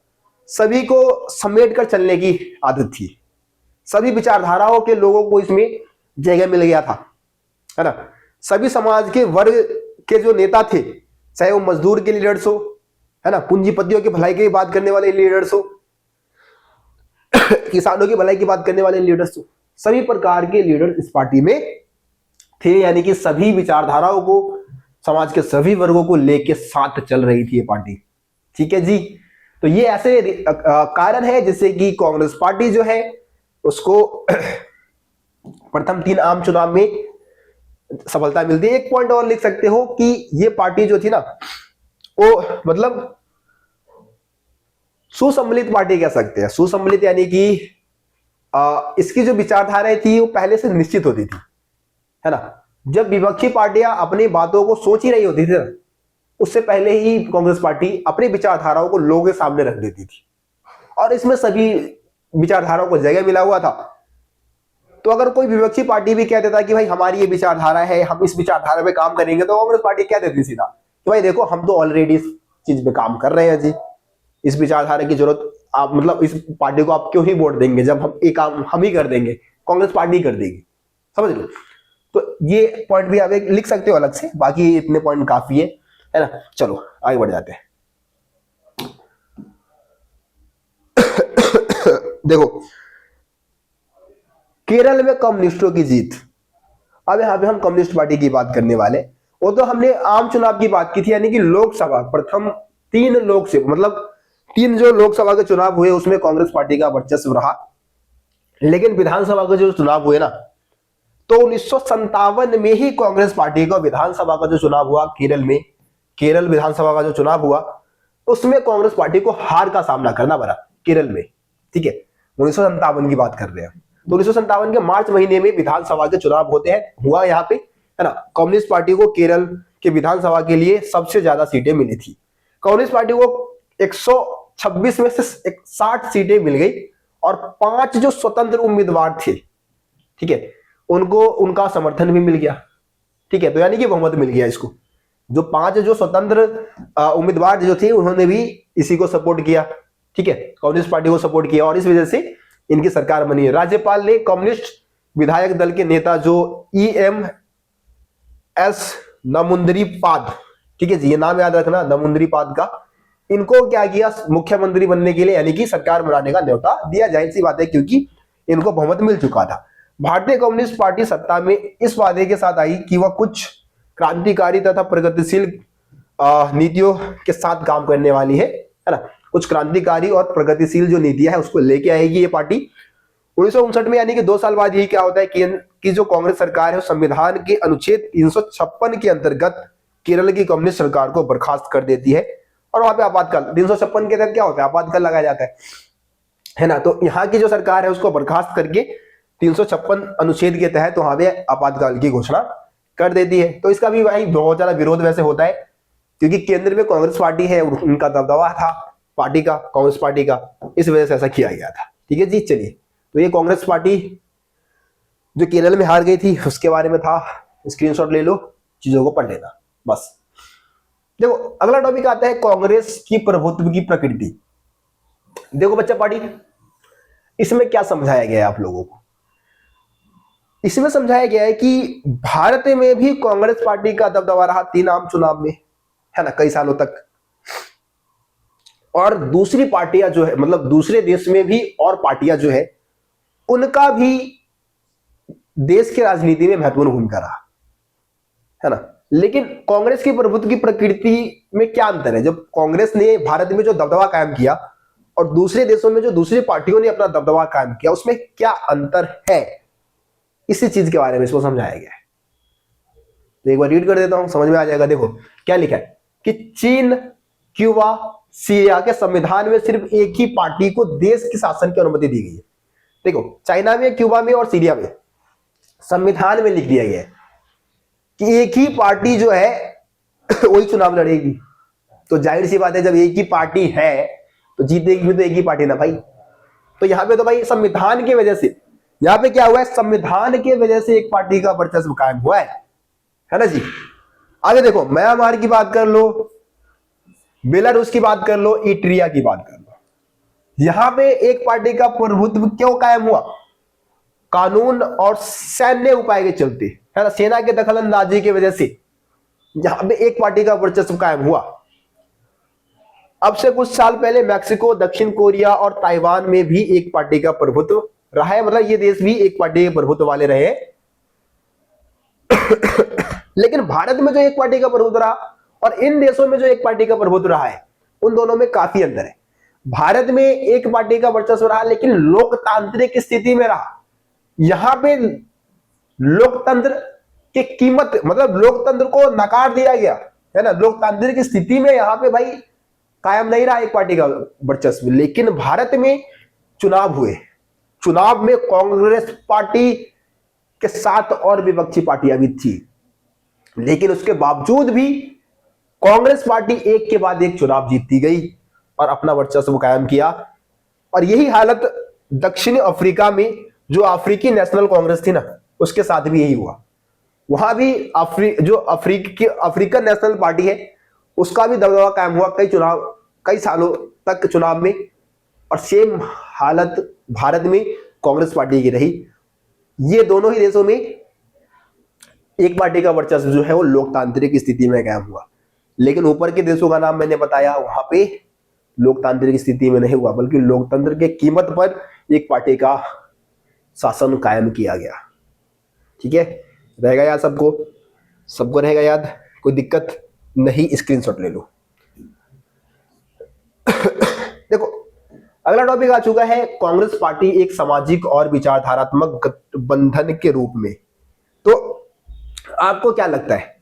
सभी को समेट कर चलने की आदत थी। सभी विचारधाराओं के लोगों को इसमें जगह मिल गया था, है ना। सभी समाज के वर्ग के जो नेता थे, चाहे वो मजदूर के लीडर्स हो, है ना, पूंजीपतियों की भलाई की बात करने वाले लीडर्स हो, किसानों की भलाई की बात करने वाले लीडर्स हो, सभी प्रकार के लीडर इस पार्टी में थे। यानी कि सभी विचारधाराओं को, समाज के सभी वर्गों को लेके साथ चल रही थी ये पार्टी, ठीक है जी। तो ये ऐसे कारण है जिससे कि कांग्रेस पार्टी जो है उसको प्रथम 3 आम चुनाव में सफलता मिलती है। एक पॉइंट और लिख सकते हो कि ये पार्टी जो थी ना, वो मतलब सुसम्मिलित पार्टी कह सकते हैं। सुसम्मिलित यानी कि इसकी जो विचारधाराएं थी वो पहले से निश्चित होती थी, है ना। जब विपक्षी पार्टियां अपनी बातों को सोच ही रही होती थी, उससे पहले ही कांग्रेस पार्टी अपनी विचारधाराओं को लोगों के सामने रख देती थी, और इसमें सभी विचारधाराओं को जगह मिला हुआ था। तो अगर कोई विपक्षी पार्टी भी कह देता कि भाई हमारी ये विचारधारा है, हम इस विचारधारा पे काम करेंगे, तो कांग्रेस पार्टी कह देती सीधा कि भाई देखो हम तो ऑलरेडी इस चीज पे काम कर रहे हैं जी, इस विचारधारा की जरूरत आप मतलब इस पार्टी को आप क्यों ही वोट देंगे जब हम एक काम हम ही कर देंगे, कांग्रेस पार्टी कर देगी, समझ लो। तो ये पॉइंट भी आप एक लिख सकते हो अलग से, बाकी इतने पॉइंट काफी है ना। चलो आगे बढ़ जाते हैं। देखो केरल में कम्युनिस्टों की जीत। अब यहां पे हम कम्युनिस्ट पार्टी की बात करने वाले। वो तो हमने आम चुनाव की बात की थी, यानी कि लोकसभा प्रथम 3 लोकसभा मतलब 3 जो लोकसभा के चुनाव हुए उसमें कांग्रेस पार्टी का वर्चस्व रहा। लेकिन विधानसभा के जो चुनाव हुए ना, तो 1957 में ही कांग्रेस पार्टी का विधानसभा का जो चुनाव हुआ केरल में, केरल विधानसभा का जो चुनाव हुआ उसमें कांग्रेस पार्टी को हार का सामना करना पड़ा केरल में, ठीक है। 1957 की बात कर रहे हैं। तो 1957 के मार्च महीने में विधानसभा के चुनाव होते हैं, हुआ यहाँ पे, है ना। कम्युनिस्ट पार्टी को केरल के विधानसभा के लिए सबसे ज्यादा सीटें मिली थी। कम्युनिस्ट पार्टी को 126 में से 60 सीटें मिल गई, और 5 जो स्वतंत्र उम्मीदवार थे, ठीक है, उनको उनका समर्थन भी मिल गया, ठीक है। तो यानी कि बहुमत मिल गया इसको। जो 5 जो स्वतंत्र उम्मीदवार जो थे उन्होंने भी इसी को सपोर्ट किया, ठीक है, कम्युनिस्ट पार्टी को सपोर्ट किया, और इस वजह से इनकी सरकार बनी है। राज्यपाल ने कम्युनिस्ट विधायक दल के नेता जो EMS नमुंद्रीपाद, ठीक है जी, ये नाम याद रखना नमुंद्रीपाद का, इनको क्या किया, मुख्यमंत्री बनने के लिए यानी कि सरकार बनाने का न्योता दिया। जाहिर सी बात है क्योंकि इनको बहुमत मिल चुका था। भारतीय कम्युनिस्ट पार्टी सत्ता में इस वादे के साथ आई कि वह कुछ क्रांतिकारी तथा प्रगतिशील नीतियों के साथ काम करने वाली है ना। कुछ क्रांतिकारी और प्रगतिशील जो नीतियां है उसको लेके आएगी ये पार्टी। 1959 में, यानी कि 2 साल बाद यही क्या होता है कि जो कांग्रेस सरकार है संविधान के अनुच्छेद 356 के अंतर्गत केरल की कम्युनिस्ट सरकार को बर्खास्त कर देती है और वहां पे आपातकाल 356 के तहत क्या होता है, आपातकाल लगाया जाता है ना। तो यहाँ की जो सरकार है उसको बर्खास्त करके 356 अनुच्छेद के तहत वहां पे आपातकाल की घोषणा कर देती है। तो इसका भी भाई बहुत ज्यादा विरोध वैसे होता है क्योंकि केंद्र में कांग्रेस पार्टी है, उनका दबदबा था पार्टी का, कांग्रेस पार्टी का, इस वजह से ऐसा किया गया था। ठीक है जी, चलिए, तो ये कांग्रेस पार्टी जो केरल में हार गई थी उसके बारे में था। स्क्रीनशॉट ले लो, चीजों को पढ़ लेना बस। देखो अगला टॉपिक आता है कांग्रेस की प्रभुत्व की प्रकृति। देखो बच्चा पार्टी, इसमें क्या समझाया गया है आप लोगों को? इसमें समझाया गया है कि भारत में भी कांग्रेस पार्टी का दबदबा रहा 3 आम चुनाव में, है ना, कई सालों तक। और दूसरी पार्टियां जो है, मतलब दूसरे देश में भी और पार्टियां जो है, उनका भी देश की राजनीति में महत्वपूर्ण भूमिका रहा, है ना। लेकिन कांग्रेस की प्रभुत्व की प्रकृति में क्या अंतर है? जब कांग्रेस ने भारत में जो दबदबा कायम किया और दूसरे देशों में जो दूसरी पार्टियों ने अपना दबदबा कायम किया, उसमें क्या अंतर है, इसी चीज के बारे में इसको समझाया गया है। तो एक बार रीड कर देता हूं, समझ में आ जाएगा। देखो क्या लिखा है कि चीन, क्यूबा, सीरिया के संविधान में सिर्फ एक ही पार्टी को देश के शासन की अनुमति दी गई है। देखो चाइना में, क्यूबा में और सीरिया में संविधान में लिख दिया गया है कि एक ही पार्टी जो है वही चुनाव लड़ेगी। तो जाहिर सी बात है, जब एक ही पार्टी है तो जीतेगी भी तो एक ही पार्टी ना भाई। तो यहां पे तो भाई संविधान की वजह से, यहां पे क्या हुआ है, संविधान की वजह से एक पार्टी का वर्चस्व कायम हुआ है ना जी। आगे देखो, म्यांमार की बात कर लो, बेलारूस की बात कर लो, इटरिया की बात कर लो, यहां पे एक पार्टी का प्रभुत्व क्यों कायम हुआ? कानून और सैन्य उपाय के चलते, है ना, सेना के दखल अंदाजी की वजह से यहां पे एक पार्टी का वर्चस्व कायम हुआ। अब से कुछ साल पहले मैक्सिको, दक्षिण कोरिया और ताइवान में भी एक पार्टी का प्रभुत्व रहा है, मतलब ये देश भी एक पार्टी के प्रभुत्व वाले रहे। लेकिन भारत में जो एक पार्टी का प्रभुत्व रहा और इन देशों में जो एक पार्टी का प्रभुत्व रहा है, उन दोनों में काफी अंतर है। भारत में एक पार्टी का वर्चस्व रहा लेकिन लोकतांत्रिक स्थिति में रहा। यहां पे लोकतंत्र की कीमत, मतलब लोकतंत्र को नकार दिया गया, है ना। लोकतांत्रिक स्थिति में यहां पे भाई कायम नहीं रहा एक पार्टी का वर्चस्व। लेकिन भारत में चुनाव हुए, चुनाव में कांग्रेस पार्टी के साथ और विपक्षी पार्टियां भी थी, लेकिन उसके बावजूद भी कांग्रेस पार्टी एक के बाद एक चुनाव जीतती गई और अपना वर्चस्व कायम किया। और यही हालत दक्षिण अफ्रीका में जो अफ्रीकी नेशनल कांग्रेस थी ना, उसके साथ भी यही हुआ। वहां भी अफ्रीकन नेशनल पार्टी है, उसका भी दबदबा कायम हुआ कई सालों तक चुनाव में। और सेम हालत भारत में कांग्रेस पार्टी की रही। ये दोनों ही देशों में एक पार्टी का वर्चस्व जो है वो लोकतांत्रिक स्थिति में कायम हुआ। लेकिन ऊपर के देशों का नाम मैंने बताया, वहां पे लोकतांत्रिक स्थिति में नहीं हुआ, बल्कि लोकतंत्र के कीमत पर एक पार्टी का शासन कायम किया गया। ठीक है, रहेगा याद सबको रहेगा याद, कोई दिक्कत नहीं, स्क्रीनशॉट ले लो। देखो अगला टॉपिक आ चुका है कांग्रेस पार्टी एक सामाजिक और विचारधारात्मक गठबंधन के रूप में। तो आपको क्या लगता है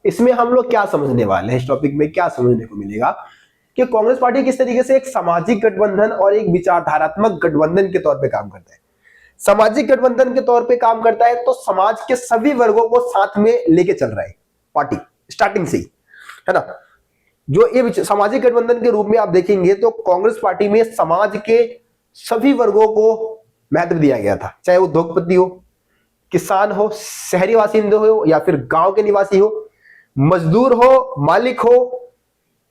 इसमें हम लोग क्या समझने वाले हैं? इस टॉपिक में क्या समझने को मिलेगा कि कांग्रेस पार्टी किस तरीके से एक सामाजिक गठबंधन और एक विचारधारात्मक गठबंधन के तौर पे काम करता है। सामाजिक गठबंधन के तौर पे काम करता है तो समाज के सभी वर्गों को साथ में लेके चल रहा है पार्टी स्टार्टिंग से ही, है ना। जो ये सामाजिक गठबंधन के रूप में आप देखेंगे तो कांग्रेस पार्टी में समाज के सभी वर्गों को महत्व दिया गया था, चाहे वो उद्योगपति हो, किसान हो, शहरी बासिंदे हो या फिर गांव के निवासी हो, मजदूर हो, मालिक हो,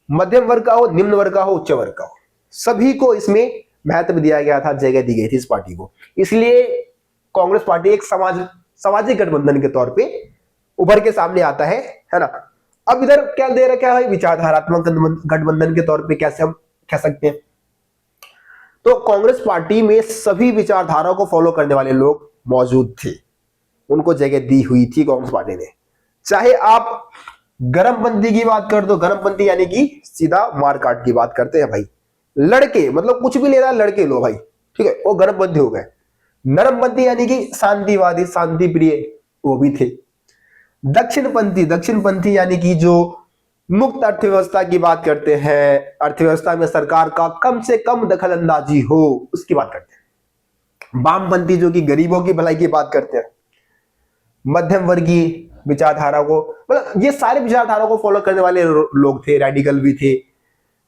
मध्यम वर्ग का हो, निम्न वर्ग का हो, उच्च वर्ग का हो, सभी को इसमें महत्व दिया गया था, जगह दी गई थी इस पार्टी को। इसलिए कांग्रेस पार्टी एक सामाजिक गठबंधन के तौर पे उभर के सामने आता है ना। अब इधर क्या दे रखा है भाई, विचारधारात्मक गठबंधन के तौर पे कैसे हम कह सकते हैं। तो कांग्रेस पार्टी में सभी विचारधाराओं को फॉलो करने वाले लोग मौजूद थे, उनको जगह दी हुई थी कांग्रेस पार्टी ने। चाहे आप गर्मपंथी की बात कर दो, गर्मपंथी यानी कि सीधा मारकाट की बात करते हैं भाई, लड़के, मतलब कुछ भी ले रहा है लड़के लो भाई, ठीक है, वो गर्मपंथी हो गए। नरमपंथी यानी कि शांतिवादी, शांति प्रिय, वो भी थे। दक्षिणपंथी, दक्षिणपंथी यानी कि जो मुक्त अर्थव्यवस्था की बात करते हैं, अर्थव्यवस्था में सरकार का कम से कम दखल अंदाजी हो, उसकी बात करते हैं। वामपंथी जो कि गरीबों की भलाई की बात करते हैं। मध्यम वर्गीय विचारधारा को, मतलब ये सारे विचारधारा को फॉलो करने वाले लोग थे, रेडिकल भी थे।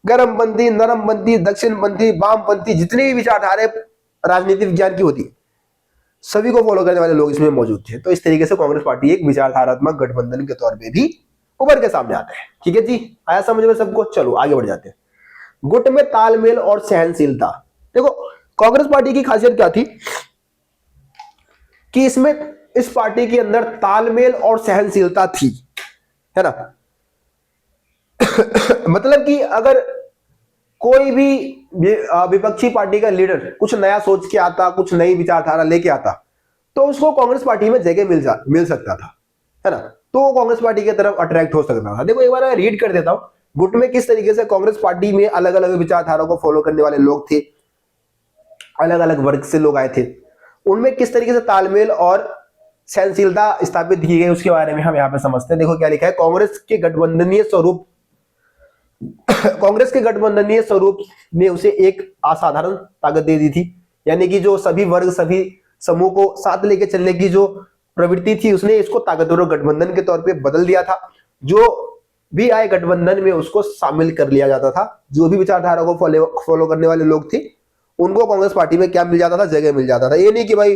गर्मपंथी, नरमपंथी, दक्षिणपंथी, वामपंथी, जितनी भी विचारधारा राजनीतिक विज्ञान की होती, सभी को फॉलो करने वाले लोग इसमें मौजूद थे। तो इस तरीके से कांग्रेस पार्टी एक विचारधारात्मक गठबंधन के तौर पे भी उभर के सामने आता है। ठीक है जी, आया समझ में सबको? चलो आगे बढ़ जाते हैं। गुट में तालमेल और सहनशीलता। देखो कांग्रेस पार्टी की खासियत क्या थी कि इसमें, इस पार्टी के अंदर तालमेल और सहनशीलता थी, है ना। मतलब कि अगर कोई भी विपक्षी पार्टी का लीडर कुछ नया सोच के आता, कुछ नई विचारधारा लेके आता, तो उसको कांग्रेस पार्टी में जगह मिल सकता था, है ना। तो वो कांग्रेस पार्टी की तरफ अट्रैक्ट हो सकता था। देखो एक बार मैं रीड कर देता हूं गुट में किस तरीके से कांग्रेस पार्टी में अलग अलग विचारधारा को फॉलो करने वाले लोग थे, अलग अलग वर्ग से लोग आए थे, उनमें किस तरीके से तालमेल और सहनशीलता स्थापित की गई, उसके बारे में हम यहाँ पे समझते हैं। देखो क्या लिखा है, कांग्रेस के गठबंधनीय स्वरूप कांग्रेस के गठबंधनीय स्वरूप ने उसे एक असाधारण ताकत दे दी थी। यानी कि जो सभी वर्ग, सभी समूह को साथ लेके चलने की जो प्रवृत्ति थी, उसने इसको ताकतवर गठबंधन के तौर पे बदल दिया था। जो भी आए गठबंधन में उसको शामिल कर लिया जाता था। जो भी विचारधारा को फॉलो करने वाले लोग थे, उनको कांग्रेस पार्टी में क्या मिल जाता था, जगह मिल जाता था। ये नहीं कि भाई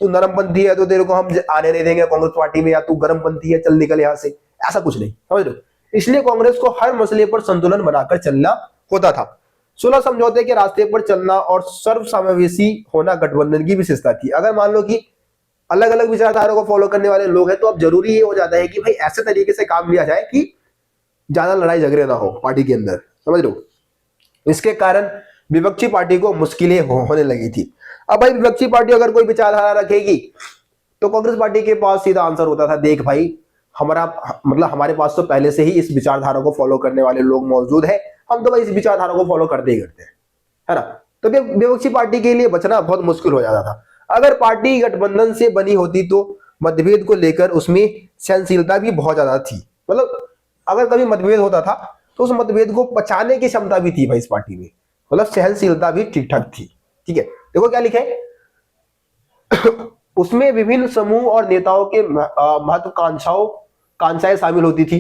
तू नरमपंथी है तो तेरे को हम आने नहीं देंगे कांग्रेस पार्टी में, या तू गर्मपंथी है चल निकल यहां से, ऐसा कुछ नहीं, समझ लो। इसलिए कांग्रेस को हर मसले पर संतुलन बनाकर चलना होता था। 16 समझौते के रास्ते पर चलना और सर्वसमावेशी होना गठबंधन की विशेषता थी। अगर मान लो कि अलग अलग विचारधारा को फॉलो करने वाले लोग हैं, तो अब जरूरी ये हो जाता है कि भाई ऐसे तरीके से काम लिया जाए कि ज्यादा लड़ाई झगड़े ना हो पार्टी के अंदर, समझ लो। इसके कारण विपक्षी पार्टी को मुश्किलें होने लगी थी। अब भाई विपक्षी पार्टी अगर कोई विचारधारा रखेगी तो कांग्रेस पार्टी के पास सीधा आंसर होता था, देख भाई हमारा मतलब हमारे पास तो पहले से ही इस विचारधारा को फॉलो करने वाले लोग मौजूद है, हम तो भाई इस विचारधारा को फॉलो करते ही करते हैं, है ना। तो विपक्षी पार्टी के लिए बचना बहुत मुश्किल हो जाता था। अगर पार्टी गठबंधन से बनी होती तो मतभेद को लेकर उसमें सहनशीलता भी बहुत ज्यादा थी। मतलब अगर कभी मतभेद होता था तो उस मतभेद को पचाने की क्षमता भी थी भाई इस पार्टी में, मतलब सहनशीलता भी ठीक ठाक थी। ठीक है, देखो क्या लिखा है उसमें विभिन्न समूह और नेताओं के महत्वाकांक्षाएं शामिल होती थी।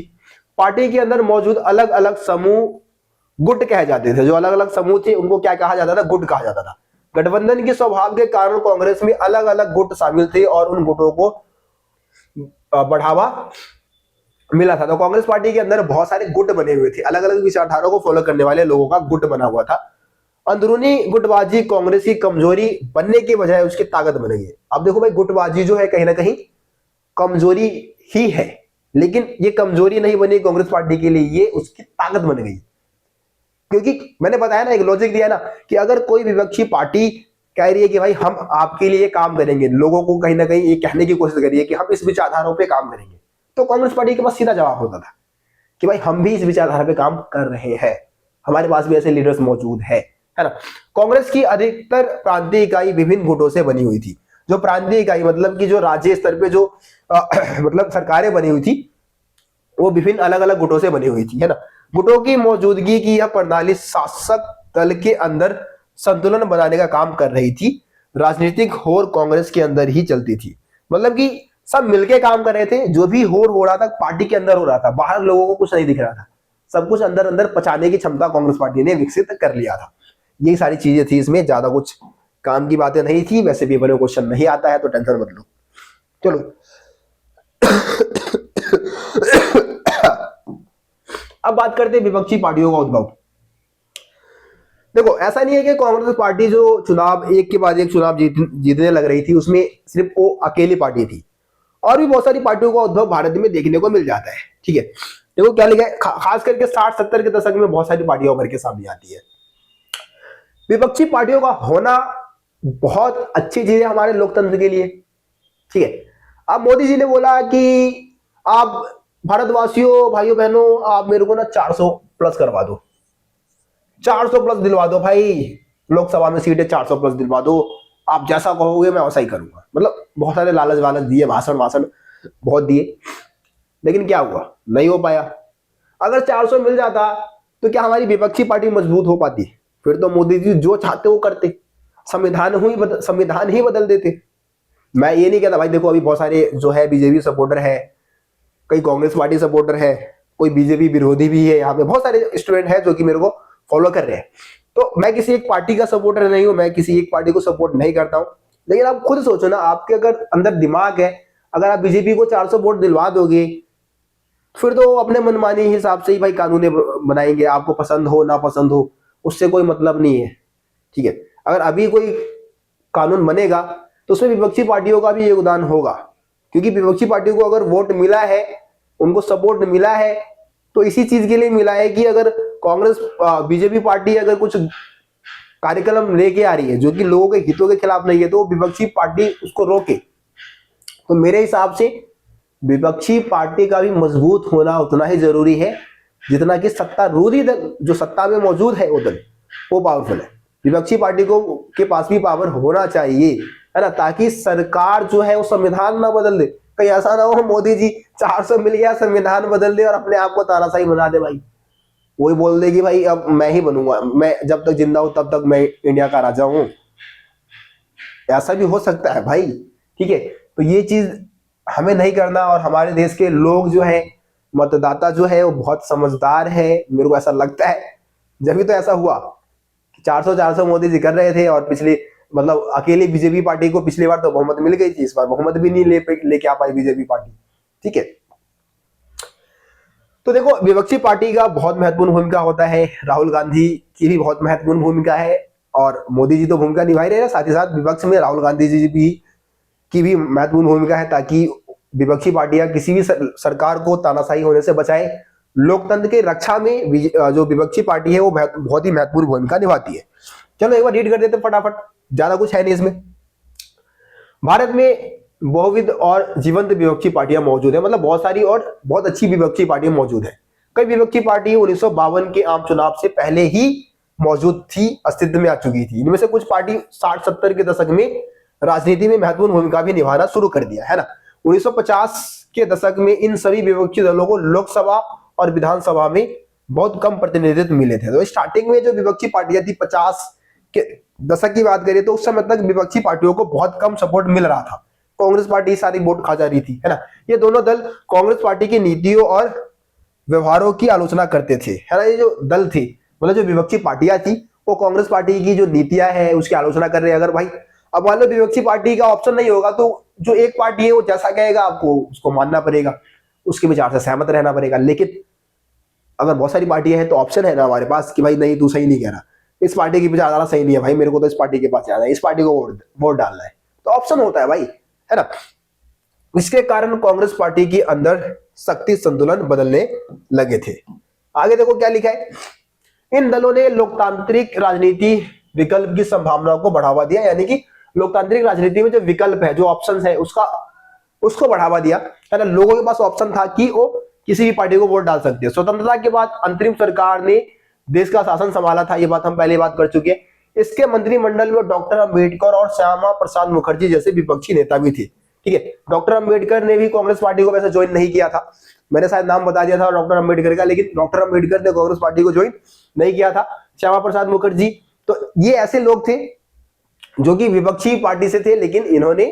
पार्टी के अंदर मौजूद अलग अलग समूह गुट कहे जाते थे। जो अलग अलग समूह थे उनको क्या कहा जाता था, गुट कहा जाता था। गठबंधन के स्वभाव के कारण कांग्रेस में अलग अलग गुट शामिल थे और उन गुटों को बढ़ावा मिला था। तो कांग्रेस पार्टी के अंदर बहुत सारे गुट बने हुए थे, अलग अलग विचारधारा को फॉलो करने वाले लोगों का गुट बना हुआ था। अंदरूनी गुटबाजी कांग्रेस की कमजोरी बनने के बजाय उसकी ताकत बन गई। अब देखो भाई गुटबाजी जो है कहीं ना कहीं कमजोरी ही है, लेकिन ये कमजोरी नहीं बनी कांग्रेस पार्टी के लिए, ये उसकी ताकत बन गई। क्योंकि मैंने बताया ना, एक लॉजिक दिया ना कि अगर कोई विपक्षी पार्टी कह रही है कि भाई हम आपके लिए काम करेंगे, लोगों को कहीं ना कहीं ये कहने की कोशिश करिए कि हम इस विचारधारा पे काम करेंगे, तो कांग्रेस पार्टी के पास सीधा जवाब होता था कि भाई हम भी इस विचारधारा पे काम कर रहे हैं, हमारे पास भी ऐसे लीडर्स मौजूद है ना। कांग्रेस की अधिकतर प्रांतीय इकाई विभिन्न गुटों से बनी हुई थी। जो प्रांतीय इकाई मतलब कि जो राज्य स्तर पे जो मतलब सरकारें बनी हुई थी, वो विभिन्न अलग अलग गुटों से बनी हुई थी, है ना। गुटों की मौजूदगी की यह प्रणाली शासक दल के अंदर संतुलन बनाने का काम कर रही थी। राजनीतिक होड़ कांग्रेस के अंदर ही चलती थी, मतलब कि सब मिलके काम कर रहे थे। जो भी होड़ हो रहा था पार्टी के अंदर हो रहा था, बाहर लोगों को कुछ नहीं दिख रहा था, सब कुछ अंदर अंदर पचाने की क्षमता कांग्रेस पार्टी ने विकसित कर लिया था। यही सारी चीजें थी इसमें, ज्यादा कुछ काम की बातें नहीं थी। वैसे पेपर में क्वेश्चन नहीं आता है तो टेंशन मत लो। चलो अब बात करते हैं विपक्षी पार्टियों का उद्भव। देखो ऐसा नहीं है कि कांग्रेस पार्टी जो चुनाव एक के बाद एक चुनाव जीतने लग रही थी उसमें सिर्फ वो अकेली पार्टी थी, और भी बहुत सारी पार्टियों का उद्भव भारत में देखने को मिल जाता है। ठीक है, देखो क्या लिखा है, खास करके 60-70 के दशक में बहुत सारी पार्टियां उभर के सामने आती है। विपक्षी पार्टियों का होना बहुत अच्छी चीज है हमारे लोकतंत्र के लिए। ठीक है, अब मोदी जी ने बोला कि आप भारतवासियों, भाइयों बहनों, आप मेरे को ना 400 प्लस करवा दो, 400 प्लस दिलवा दो भाई, लोकसभा में सीटें 400 प्लस दिलवा दो, आप जैसा कहोगे मैं वैसा ही करूंगा। मतलब बहुत सारे लालच वालच दिए, भाषण भाषण बहुत दिए, लेकिन क्या हुआ, नहीं हो पाया। अगर 400 मिल जाता तो क्या हमारी विपक्षी पार्टी मजबूत हो पाती? फिर तो मोदी जी जो चाहते वो करते, संविधान ही बदल देते। मैं ये नहीं कहता भाई, देखो अभी बहुत सारे जो है बीजेपी सपोर्टर है, कई कांग्रेस पार्टी सपोर्टर है, कोई बीजेपी विरोधी भी है, यहाँ पे बहुत सारे स्टूडेंट हैं जो कि मेरे को फॉलो कर रहे हैं। तो मैं किसी एक पार्टी का सपोर्टर नहीं हूं, मैं किसी एक पार्टी को सपोर्ट नहीं करता हूं, लेकिन आप खुद सोचो ना, आपके अगर अंदर दिमाग है, अगर आप बीजेपी को 400 वोट दिलवा दोगे, फिर तो अपने मनमानी हिसाब से ही भाई कानून बनाएंगे, आपको पसंद हो ना पसंद हो उससे कोई मतलब नहीं है। ठीक है, अगर अभी कोई कानून बनेगा तो उसमें विपक्षी पार्टियों का भी योगदान होगा, क्योंकि विपक्षी पार्टियों को अगर वोट मिला है, उनको सपोर्ट मिला है, तो इसी चीज के लिए मिला है कि अगर कांग्रेस बीजेपी पार्टी अगर कुछ कार्यक्रम लेके आ रही है जो कि लोगों के हितों के खिलाफ नहीं है, तो विपक्षी पार्टी उसको रोके। तो मेरे हिसाब से विपक्षी पार्टी का भी मजबूत होना उतना ही जरूरी है जितना कि सत्तारूढ़ी दल जो सत्ता में मौजूद है वो दल वो पावरफुल है। विपक्षी पार्टी को के पास भी पावर होना चाहिए, है ना, ताकि सरकार जो है वो संविधान ना बदल दे। कहीं ऐसा ना हो मोदी जी 400 मिल गया संविधान बदल दे और अपने आप को तानाशाही बना दे भाई, वही बोल दे कि भाई अब मैं ही बनूंगा, मैं जब तक जिंदा हूं तब तक मैं इंडिया का राजा हूं। ऐसा भी हो सकता है भाई। ठीक है, तो ये चीज हमें नहीं करना, और हमारे देश के लोग जो है, मतदाता जो है वो बहुत समझदार है, मेरे को ऐसा लगता है। जब भी तो ऐसा हुआ कि 400 मोदी जी कर रहे थे, और पिछले मतलब अकेले बीजेपी पार्टी को पिछली बार तो बहुमत मिल गई थी, इस बार बहुमत भी नहीं लेके आ पाई बीजेपी पार्टी। ठीक है, तो देखो विपक्षी पार्टी का बहुत महत्वपूर्ण भूमिका होता है, राहुल गांधी की भी बहुत महत्वपूर्ण भूमिका है, और मोदी जी तो भूमिका निभा ही रहे हैं, साथ ही साथ विपक्ष में राहुल गांधी जी भी की भी महत्वपूर्ण भूमिका है, ताकि विपक्षी पार्टियां किसी भी सरकार को तानाशाही होने से बचाए। लोकतंत्र के रक्षा में जो विपक्षी पार्टी है वो बहुत ही महत्वपूर्ण भूमिका निभाती है। चलो एक बार रीड कर देते हैं फटाफट, ज्यादा कुछ है नहीं इसमें। भारत में बहुविध और जीवंत विपक्षी पार्टियां मौजूद है, मतलब बहुत सारी और बहुत अच्छी विपक्षी पार्टियां मौजूद है। कई विपक्षी पार्टी 1952 के आम चुनाव से पहले ही मौजूद थी, अस्तित्व में आ चुकी थी। इनमें से कुछ पार्टी 60-70 के दशक में राजनीति में महत्वपूर्ण भूमिका भी निभाना शुरू कर दिया है ना। 1950 के दशक में इन सभी विपक्षी दलों को लोकसभा और विधानसभा में बहुत कम प्रतिनिधित्व मिले थे। तो स्टार्टिंग में जो विपक्षी पार्टियां थी, 50 के दशक की बात करें तो उस समय तक विपक्षी पार्टियों को बहुत कम सपोर्ट मिल रहा था, कांग्रेस पार्टी सारी वोट खा जा रही थी, है ना। ये दोनों दल कांग्रेस पार्टी की नीतियों और व्यवहारों की आलोचना करते थे, है ना। ये जो दल थे, मतलब जो विपक्षी पार्टियां थी, वो कांग्रेस पार्टी की जो नीतियां है उसकी आलोचना कर रहे हैं। अगर भाई अब मान लो विपक्षी पार्टी का ऑप्शन नहीं होगा तो जो एक पार्टी है वो जैसा कहेगा आपको उसको मानना पड़ेगा, उसके विचार से सहमत रहना पड़ेगा। लेकिन अगर बहुत सारी पार्टियां हैं तो ऑप्शन है ना हमारे पास कि भाई नहीं तू सही नहीं कह रहा, इस पार्टी की विचारधारा सही नहीं है भाई, मेरे को तो इस पार्टी के पास जाना है, इस पार्टी को वोट डालना है, तो ऑप्शन होता है भाई, है ना। इसके कारण कांग्रेस पार्टी के अंदर शक्ति संतुलन बदलने लगे थे। आगे देखो क्या लिखा है, इन दलों ने लोकतांत्रिक राजनीति विकल्प की संभावनाओं को बढ़ावा दिया, यानी कि लोकतांत्रिक राजनीति में जो विकल्प है, जो ऑप्शन है, उसको बढ़ावा दिया, है ना। लोगों के पास ऑप्शन था कि वो किसी भी पार्टी को वोट डाल सकते हैं। स्वतंत्रता के बाद अंतरिम सरकार ने देश का शासन संभाला था, ये बात हम पहले बात कर चुके हैं। इसके मंत्रिमंडल में डॉक्टर अंबेडकर और श्यामा प्रसाद मुखर्जी जैसे विपक्षी नेता भी थे। ठीक है, डॉक्टर अंबेडकर ने भी कांग्रेस पार्टी को वैसे ज्वाइन नहीं किया था, मैंने शायद नाम बता दिया था डॉक्टर अंबेडकर का, लेकिन डॉक्टर अंबेडकर ने कांग्रेस पार्टी को ज्वाइन नहीं किया था। श्यामा प्रसाद मुखर्जी, तो ये ऐसे लोग थे जो कि विपक्षी पार्टी से थे, लेकिन इन्होंने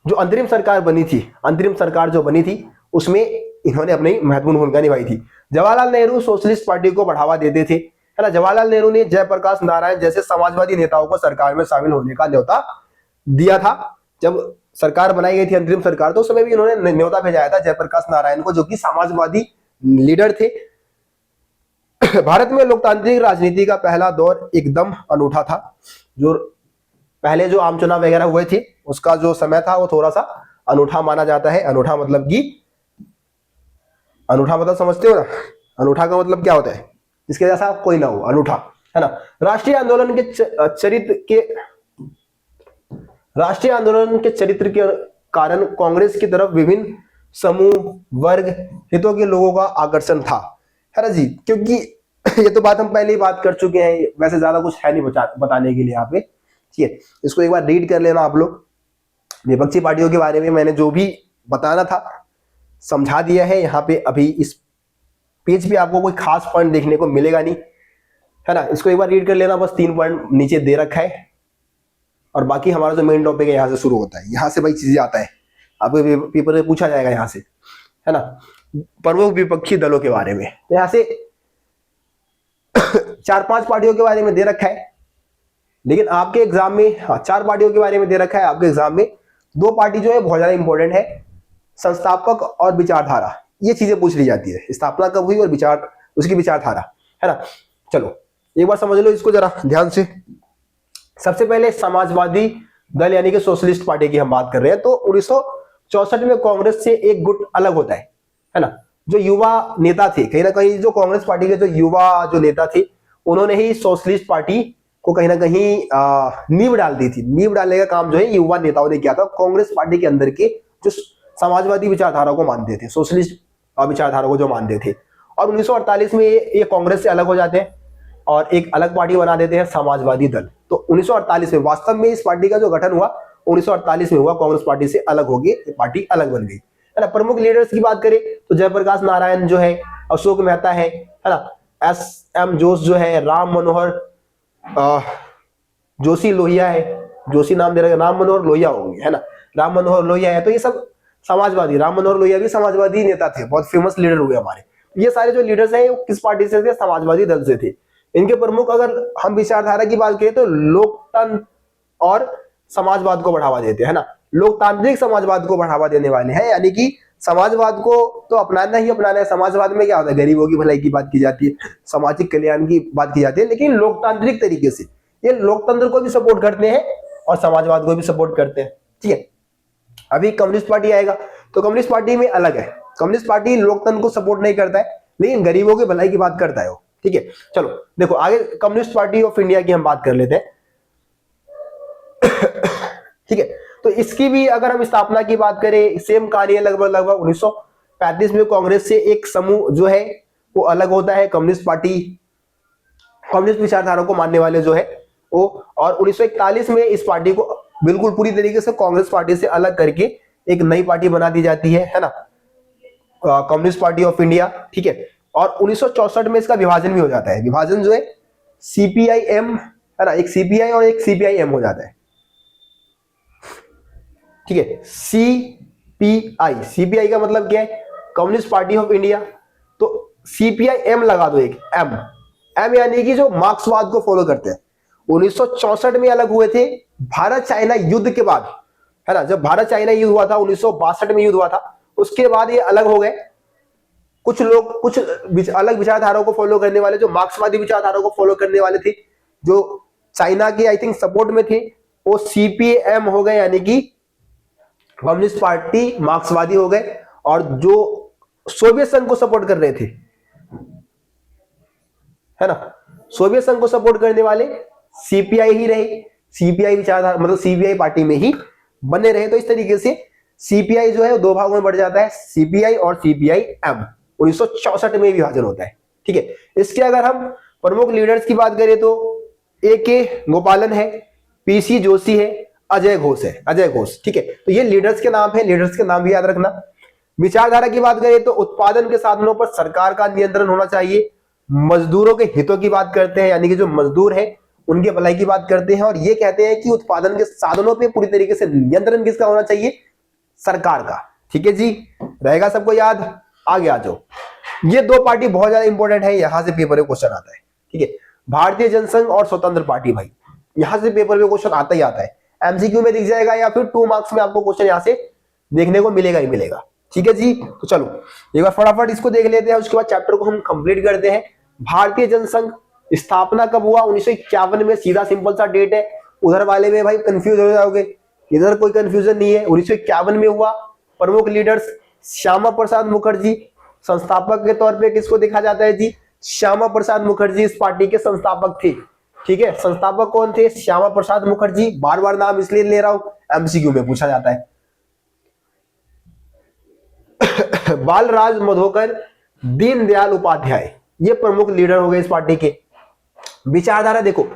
जो अंतरिम सरकार बनी थी, अंतरिम सरकार जो बनी थी उसमें इन्होंने अपनी महत्वपूर्ण भूमिका निभाई थी। जवाहरलाल नेहरू सोशलिस्ट पार्टी को बढ़ावा देते थे, है ना। जवाहरलाल नेहरू ने जयप्रकाश नारायण जैसे समाजवादी नेताओं को सरकार में शामिल होने का न्योता दिया था। जब सरकार बनाई गई थी अंतरिम सरकार, तो उस समय भी इन्होंने न्योता भेजाया था जयप्रकाश नारायण को, जो कि समाजवादी लीडर थे। भारत में लोकतांत्रिक राजनीति का पहला दौर एकदम अनूठा था। जो पहले जो आम चुनाव वगैरह हुए थे उसका जो समय था वो थोड़ा सा अनूठा माना जाता है। अनूठा मतलब कि, अनूठा मतलब समझते हो ना, अनूठा का मतलब क्या होता है, इसके जैसा कोई ना हो, अनूठा, है ना। राष्ट्रीय आंदोलन के चरित्र के कारण कांग्रेस की तरफ विभिन्न समूह, वर्ग, हितों के लोगों का आकर्षण था, है ना जी। क्योंकि ये तो बात हम पहले ही बात कर चुके हैं, वैसे ज्यादा कुछ है नहीं बताने के लिए यहाँ पे, ठीक है। इसको एक बार रीड कर लेना आप लोग। विपक्षी पार्टियों के बारे में मैंने जो भी बताना था समझा दिया है यहाँ पे। अभी इस पेज पे आपको कोई खास पॉइंट देखने को मिलेगा नहीं, है ना। इसको एक बार रीड कर लेना, बस 3 पॉइंट नीचे दे रखा है, और बाकी हमारा जो मेन टॉपिक है यहाँ से शुरू होता है। यहाँ से भाई चीजें आता है, आपके पेपर में पूछा जाएगा यहाँ से, है ना, प्रमुख विपक्षी दलों के बारे में। तो यहाँ से 4-5 पार्टियों के बारे में दे रखा है, लेकिन आपके एग्जाम में, हाँ 4 पार्टियों के बारे में दे रखा है आपके एग्जाम में। 2 पार्टी जो है बहुत ज्यादा इंपॉर्टेंट है, संस्थापक और विचारधारा। ये चीजें पूछ ली जाती है, स्थापना कब हुई और उसकी विचारधारा, है ना। चलो एक बार समझ लो इसको जरा ध्यान से। सबसे पहले समाजवादी दल यानी कि सोशलिस्ट पार्टी की हम बात कर रहे हैं। तो 1964 में कांग्रेस से एक गुट अलग होता है ना। जो युवा नेता थे, कहीं ना कहीं जो कांग्रेस पार्टी के जो युवा जो नेता थे, उन्होंने ही सोशलिस्ट पार्टी को कहीं ना कहीं नींव डाल दी थी। नींव डालने का काम जो है युवा नेताओं ने किया था कांग्रेस पार्टी के अंदर के जो समाजवादी विचारधारा को मानते थे, सोशलिस्ट विचारधारा को जो मानते थे। और 1948 में ये कांग्रेस से अलग हो जाते हैं और एक अलग पार्टी बना देते हैं, समाजवादी दल। तो 1948 में वास्तव में इस पार्टी का जो गठन हुआ 1948 में हुआ, कांग्रेस पार्टी से अलग हो गई, पार्टी अलग बन गई, है ना। प्रमुख लीडर्स की बात करें तो जयप्रकाश नारायण जो है, अशोक मेहता है ना, एस.एम. जोश जो है, राम मनोहर जोशी लोहिया है, जोशी नाम दे रहे हैं, राम मनोहर लोहिया होंगे, है ना, राम मनोहर लोहिया है। तो ये सब समाजवादी, राम मनोहर लोहिया भी समाजवादी नेता थे, बहुत फेमस लीडर हुए हमारे। ये सारे जो लीडर्स हैं वो किस पार्टी से थे? समाजवादी दल से थे। इनके प्रमुख अगर हम विचारधारा की बात करें तो लोकतंत्र और समाजवाद को बढ़ावा देते हैं, है ना। लोकतांत्रिक समाजवाद को बढ़ावा देने वाले हैं, यानी कि समाजवाद को तो अपनाना ही अपनाना है। समाजवाद में क्या होता है? गरीबों की भलाई की बात की जाती है, सामाजिक कल्याण की बात की जाती है, लेकिन लोकतांत्रिक तरीके से। ये लोकतंत्र को भी सपोर्ट करते हैं और समाजवाद को भी सपोर्ट करते हैं, ठीक है। अभी कम्युनिस्ट पार्टी आएगा तो कम्युनिस्ट पार्टी में अलग है। कम्युनिस्ट पार्टी लोकतंत्र को सपोर्ट नहीं करता है, लेकिन गरीबों की भलाई की बात करता है वो, ठीक है। चलो देखो आगे कम्युनिस्ट पार्टी ऑफ इंडिया की हम बात कर लेते हैं, ठीक है। तो इसकी भी अगर हम स्थापना की बात करें, सेम कहानी है लगभग 1935 में कांग्रेस से एक समूह जो है वो अलग होता है, कम्युनिस्ट पार्टी, कम्युनिस्ट विचारधारा को मानने वाले जो है वो। और 1941 में इस पार्टी को बिल्कुल पूरी तरीके से कांग्रेस पार्टी से अलग करके एक नई पार्टी बना दी जाती है ना, कम्युनिस्ट पार्टी ऑफ इंडिया, ठीक है। और 1964 में इसका विभाजन भी हो जाता है। विभाजन जो है सीपीआईएम, है ना, एक सीपीआई और एक सीपीआईएम हो जाता है, ठीक है। सीपीआई, सीपीआई का मतलब क्या है? Communist party of India. तो सीपीआईएम लगा दो एक एम, एम यानी कि जो मार्क्सवाद को फॉलो करते हैं। 1964 में अलग हुए थे भारत चाइना युद्ध के बाद, है ना। जब भारत चाइना युद्ध हुआ था 1962 में युद्ध हुआ था, उसके बाद ये अलग हो गए। कुछ लोग कुछ अलग विचारधाराओं को फॉलो करने वाले, जो मार्क्सवादी विचारधारा को फॉलो करने वाले थे, जो चाइना के आई थिंक सपोर्ट में थे, वो सीपीएम हो गए, यानी कि कम्युनिस्ट पार्टी मार्क्सवादी हो गए। और जो सोवियत संघ को सपोर्ट कर रहे थे, है ना, सोवियत संघ को सपोर्ट करने वाले सीपीआई ही रहे, सीपीआई विचारधारा मतलब सीपीआई पार्टी में ही बने रहे। तो इस तरीके से सीपीआई जो है वो 2 भागों में बढ़ जाता है, सीपीआई और सीपीआईएम। 1964 में विभाजन होता है, ठीक है। इसके अगर हम प्रमुख लीडर्स की बात करें तो ए.के. गोपालन है, पीसी जोशी है, अजय घोष है, अजय घोष, ठीक है। तो ये लीडर्स के नाम है, लीडर्स के नाम भी याद रखना। विचारधारा की बात करें तो उत्पादन के साधनों पर सरकार का नियंत्रण होना चाहिए, मजदूरों के हितों की बात करते हैं, यानी कि जो मजदूर है उनके भलाई की बात करते हैं। और ये कहते हैं कि उत्पादन के साधनों पे पूरी तरीके से नियंत्रण किसका होना चाहिए? सरकार का, ठीक है जी। रहेगा सबको याद? आगे आ जाओ। ये 2 पार्टी बहुत ज्यादा इंपॉर्टेंट है, यहां से पेपर में क्वेश्चन आता है, ठीक है। भारतीय जनसंघ और स्वतंत्र पार्टी, भाई यहां से पेपर में क्वेश्चन आता ही आता है। एमसीक्यू में दिख जाएगा या फिर 2 मार्क्स में आपको क्वेश्चन यहां से देखने को मिलेगा ही मिलेगा, ठीक है जी। तो चलो एक बार फटाफट इसको देख लेते हैं, उसके बाद चैप्टर को हम कंप्लीट करते हैं। भारतीय जनसंघ स्थापना कब हुआ? 1951 में, सीधा सिंपल सा डेट है। उधर वाले में भाई कंफ्यूज हो जाओगे, इधर कोई कंफ्यूजन नहीं है। 1951 में हुआ। प्रमुख लीडर्स श्यामा प्रसाद मुखर्जी, संस्थापक के तौर पे किसको देखा जाता है जी? श्यामा प्रसाद मुखर्जी इस पार्टी के संस्थापक थे, ठीक है। संस्थापक कौन थे? श्यामा प्रसाद मुखर्जी। बार बार नाम इसलिए ले रहा हूं, एमसीक्यू में पूछा जाता है। बालराज मधोकर, दीनदयाल उपाध्याय, ये प्रमुख लीडर हो गए इस पार्टी के। विचारधारा देखो,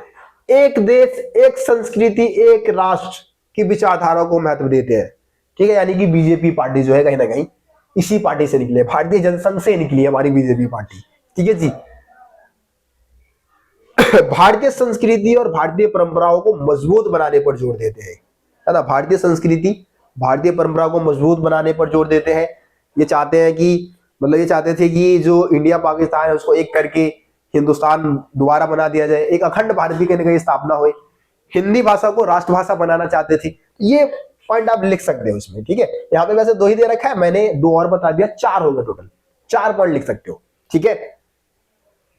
एक देश एक संस्कृति एक राष्ट्र की विचारधारा को महत्व देते हैं, ठीक है। यानी कि बीजेपी पार्टी जो है कहीं ना कहीं इसी पार्टी से निकली है, भारतीय जनसंघ से निकली है हमारी बीजेपी पार्टी, ठीक है जी। भारतीय संस्कृति और भारतीय परंपराओं को मजबूत बनाने पर जोर देते हैं, है ना। भारतीय संस्कृति भारतीय परंपराओं को मजबूत बनाने पर जोर देते हैं। ये चाहते हैं कि मतलब ये चाहते थे कि जो इंडिया पाकिस्तान है उसको एक करके हिंदुस्तान दोबारा बना दिया जाए, एक अखंड भारत की कहीं स्थापना हो। हिंदी भाषा को राष्ट्रभाषा बनाना चाहते थे। ये पॉइंट आप लिख सकते हो इसमें, ठीक है। यहाँ पे वैसे 2 ही दे रखा है, मैंने 2 और बता दिया, 4 होंगे टोटल, 4 पॉइंट लिख सकते हो, ठीक है।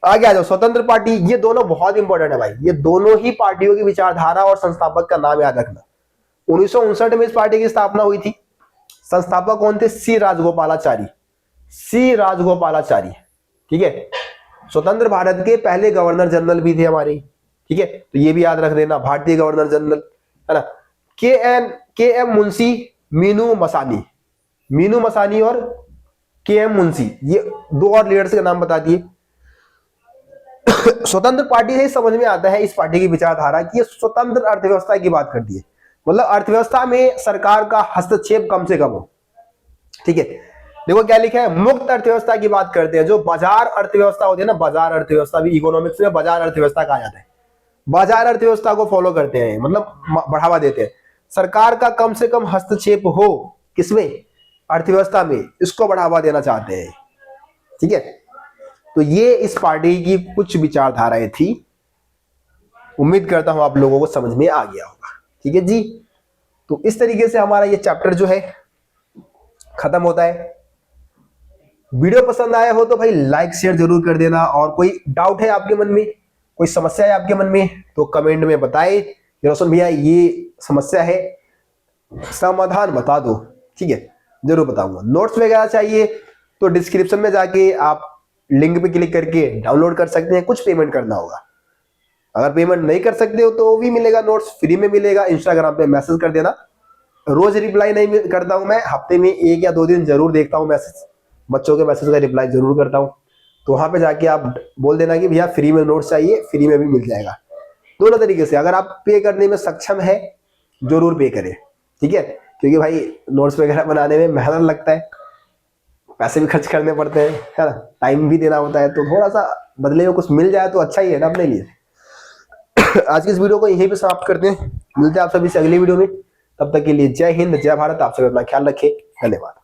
आगे आ जाओ, स्वतंत्र पार्टी। ये दोनों बहुत इंपॉर्टेंट है भाई, ये दोनों ही पार्टियों की विचारधारा और संस्थापक का नाम याद रखना। 1959 में इस पार्टी की स्थापना हुई थी। संस्थापक कौन थे? सी राजगोपालाचारी, सी राजगोपालाचारी, ठीक है। स्वतंत्र भारत के पहले गवर्नर जनरल भी थे हमारे, ठीक है। तो ये भी याद रख देना, भारतीय गवर्नर जनरल, है ना। के एम मुंशी, मीनू मसानी, मीनू मसानी और के एम मुंशी, ये 2 और लीडर्स के नाम बता दिए। स्वतंत्र पार्टी से समझ में आता है इस पार्टी की विचारधारा की ये स्वतंत्र अर्थव्यवस्था की बात करती है, मतलब अर्थव्यवस्था में सरकार का हस्तक्षेप कम से कम हो, ठीक है। देखो क्या लिखा है, मुक्त अर्थव्यवस्था की बात करते हैं। जो बाजार अर्थव्यवस्था होती है ना, बाजार अर्थव्यवस्था भी इकोनॉमिक्स में बाजार अर्थव्यवस्था कहा जाता है। बाजार अर्थव्यवस्था को फॉलो करते हैं, मतलब बढ़ावा देते हैं। सरकार का कम से कम हस्तक्षेप हो किसमें? अर्थव्यवस्था में, इसको बढ़ावा देना चाहते हैं, ठीक है। तो ये इस पार्टी की कुछ विचारधाराएं थी। उम्मीद करता हूं आप लोगों को समझ में आ गया होगा, ठीक है जी। तो इस तरीके से हमारा ये चैप्टर जो है खत्म होता है। वीडियो पसंद आया हो तो भाई लाइक शेयर जरूर कर देना, और कोई डाउट है आपके मन में, कोई समस्या है आपके मन में, तो कमेंट में बताए रोशन भैया ये समस्या है, समाधान बता दो, ठीक है, जरूर बताऊंगा। नोट्स वगैरह चाहिए तो डिस्क्रिप्शन में जाके आप लिंक पे क्लिक करके डाउनलोड कर सकते हैं। कुछ पेमेंट करना होगा, अगर पेमेंट नहीं कर सकते हो तो भी मिलेगा, नोट्स फ्री में मिलेगा। इंस्टाग्राम पे मैसेज कर देना, रोज रिप्लाई नहीं करता हूं मैं, हफ्ते में 1 या 2 दिन जरूर देखता हूं मैसेज, बच्चों के मैसेज का रिप्लाई जरूर करता हूं। तो वहां पे जाके आप बोल देना कि भैया फ्री में नोट्स चाहिए, फ्री में भी मिल जाएगा। दोनों तरीके से अगर आप पे करने में सक्षम है जरूर पे करें, ठीक है। क्योंकि भाई नोट्स वगैरह बनाने में मेहनत लगता है, पैसे भी खर्च करने पड़ते हैं, है ना, टाइम भी देना होता है, तो थोड़ा सा बदले में कुछ मिल जाए तो अच्छा ही है ना अपने लिए। आज की इस वीडियो को यहीं पे समाप्त करते हैं, मिलते हैं आप सभी से अगली वीडियो में। तब तक के लिए जय हिंद, जय भारत। आप सभी अपना ख्याल रखें, धन्यवाद।